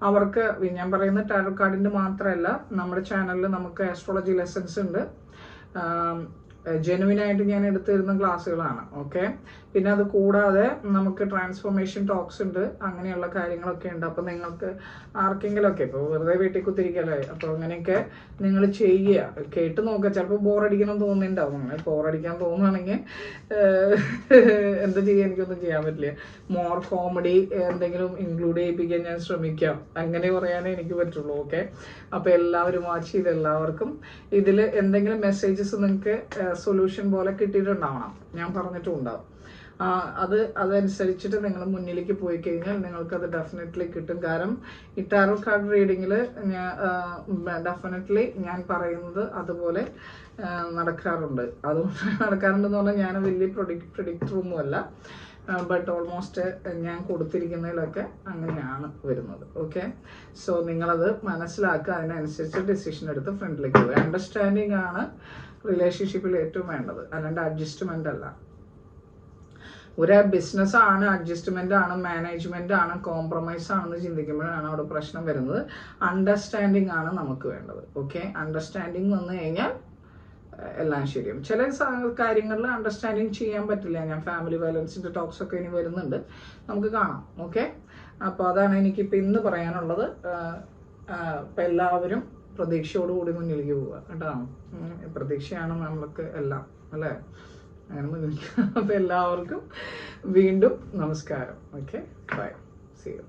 Speaker 1: അവർക്ക്, ഞാൻ പറയുന്നത് ടാരോ കാർഡിൻ്റെ മാത്രമല്ല, നമ്മുടെ ചാനലിൽ നമുക്ക് ആസ്ട്രോളജി ലെസൺസ് ഉണ്ട്. ജെനുവിനായിട്ട് ഞാൻ എടുത്തിരുന്ന ക്ലാസ്സുകളാണ്. ഓക്കെ, പിന്നെ അത് കൂടാതെ നമുക്ക് ട്രാൻസ്ഫോർമേഷൻ ടോക്സ് ഉണ്ട്, അങ്ങനെയുള്ള കാര്യങ്ങളൊക്കെ ഉണ്ട്. അപ്പം നിങ്ങൾക്ക് ആർക്കെങ്കിലുമൊക്കെ ഇപ്പോൾ വെറുതെ വീട്ടിൽ കുത്തിരിക്കല്ലേ, അപ്പോൾ അങ്ങനെയൊക്കെ നിങ്ങൾ ചെയ്യുക, കേട്ട് നോക്കുക. ചിലപ്പോൾ ബോറടിക്കണം തോന്നുന്നുണ്ടാവും. അങ്ങനെ ബോറടിക്കാൻ തോന്നുകയാണെങ്കിൽ എന്താ ചെയ്യുക, എനിക്കൊന്നും ചെയ്യാൻ പറ്റില്ല. മോർ കോമഡി എന്തെങ്കിലും ഇൻക്ലൂഡ് ചെയ്യിപ്പിക്കാൻ ഞാൻ ശ്രമിക്കാം, അങ്ങനെ പറയാനേ എനിക്ക് പറ്റുള്ളൂ. ഓക്കെ, അപ്പോൾ എല്ലാവരും വാച്ച് ചെയ്ത് എല്ലാവർക്കും ഇതിൽ എന്തെങ്കിലും മെസ്സേജസ് നിങ്ങൾക്ക് സൊല്യൂഷൻ പോലെ കിട്ടിയിട്ടുണ്ടാവണം, ഞാൻ പറഞ്ഞിട്ടും ഉണ്ടാവും. അതനുസരിച്ചിട്ട് നിങ്ങൾ മുന്നിലേക്ക് പോയി കഴിഞ്ഞാൽ നിങ്ങൾക്കത് ഡെഫിനറ്റ്ലി കിട്ടും. കാരണം ഈ ടാറോ കാർഡ് റീഡിങ്ങിൽ ഡെഫിനറ്റ്ലി ഞാൻ പറയുന്നത് അതുപോലെ നടക്കാറുണ്ട്. അതുകൊണ്ട് നടക്കാറുണ്ടെന്ന് പറഞ്ഞാൽ ഞാൻ വലിയ പ്രൊഡിക്ടറൊന്നുമല്ല, ബട്ട് ഓൾമോസ്റ്റ് ഞാൻ കൊടുത്തിരിക്കുന്നതിലൊക്കെ അങ്ങനെയാണ് വരുന്നത്. ഓക്കെ, സോ നിങ്ങളത് മനസ്സിലാക്കുക, അതിനനുസരിച്ച് ഡിസിഷൻ എടുത്ത് ഫ്രണ്ടിലേക്ക് പോകുക. അണ്ടർസ്റ്റാൻഡിങ് ആണ് റിലേഷൻഷിപ്പിൽ ഏറ്റവും വേണ്ടത്, അല്ലാണ്ട് അഡ്ജസ്റ്റ്മെൻ്റ് അല്ല. ഒരു ബിസിനസ്സാണ്, അഡ്ജസ്റ്റ്മെൻ്റ് ആണ്, മാനേജ്മെൻ്റ് ആണ്, കോംപ്രമൈസ് ആണെന്ന് ചിന്തിക്കുമ്പോഴാണ് അവിടെ പ്രശ്നം വരുന്നത്. അണ്ടർസ്റ്റാൻഡിങ് ആണ് നമുക്ക് വേണ്ടത്. ഓക്കെ, അണ്ടർസ്റ്റാൻഡിങ് വന്നു കഴിഞ്ഞാൽ എല്ലാം ശരിയും. ചില കാര്യങ്ങളിൽ അണ്ടർസ്റ്റാൻഡിങ് ചെയ്യാൻ പറ്റില്ല. ഞാൻ ഫാമിലി വയലൻസിൻ്റെ ടോക്സ് ഒക്കെ ഇനി വരുന്നുണ്ട്, നമുക്ക് കാണാം. ഓക്കെ, അപ്പോൾ അതാണ് എനിക്കിപ്പോൾ ഇന്ന് പറയാനുള്ളത്. അപ്പം എല്ലാവരും പ്രതീക്ഷയോടുകൂടി മുന്നിലേക്ക് പോവുക കേട്ടോ. പ്രതീക്ഷയാണ് നമ്മൾക്ക് എല്ലാം, അല്ലേ? അങ്ങനെ മുന്നിലേക്ക്. അപ്പോൾ എല്ലാവർക്കും വീണ്ടും നമസ്കാരം. Okay, bye, see U.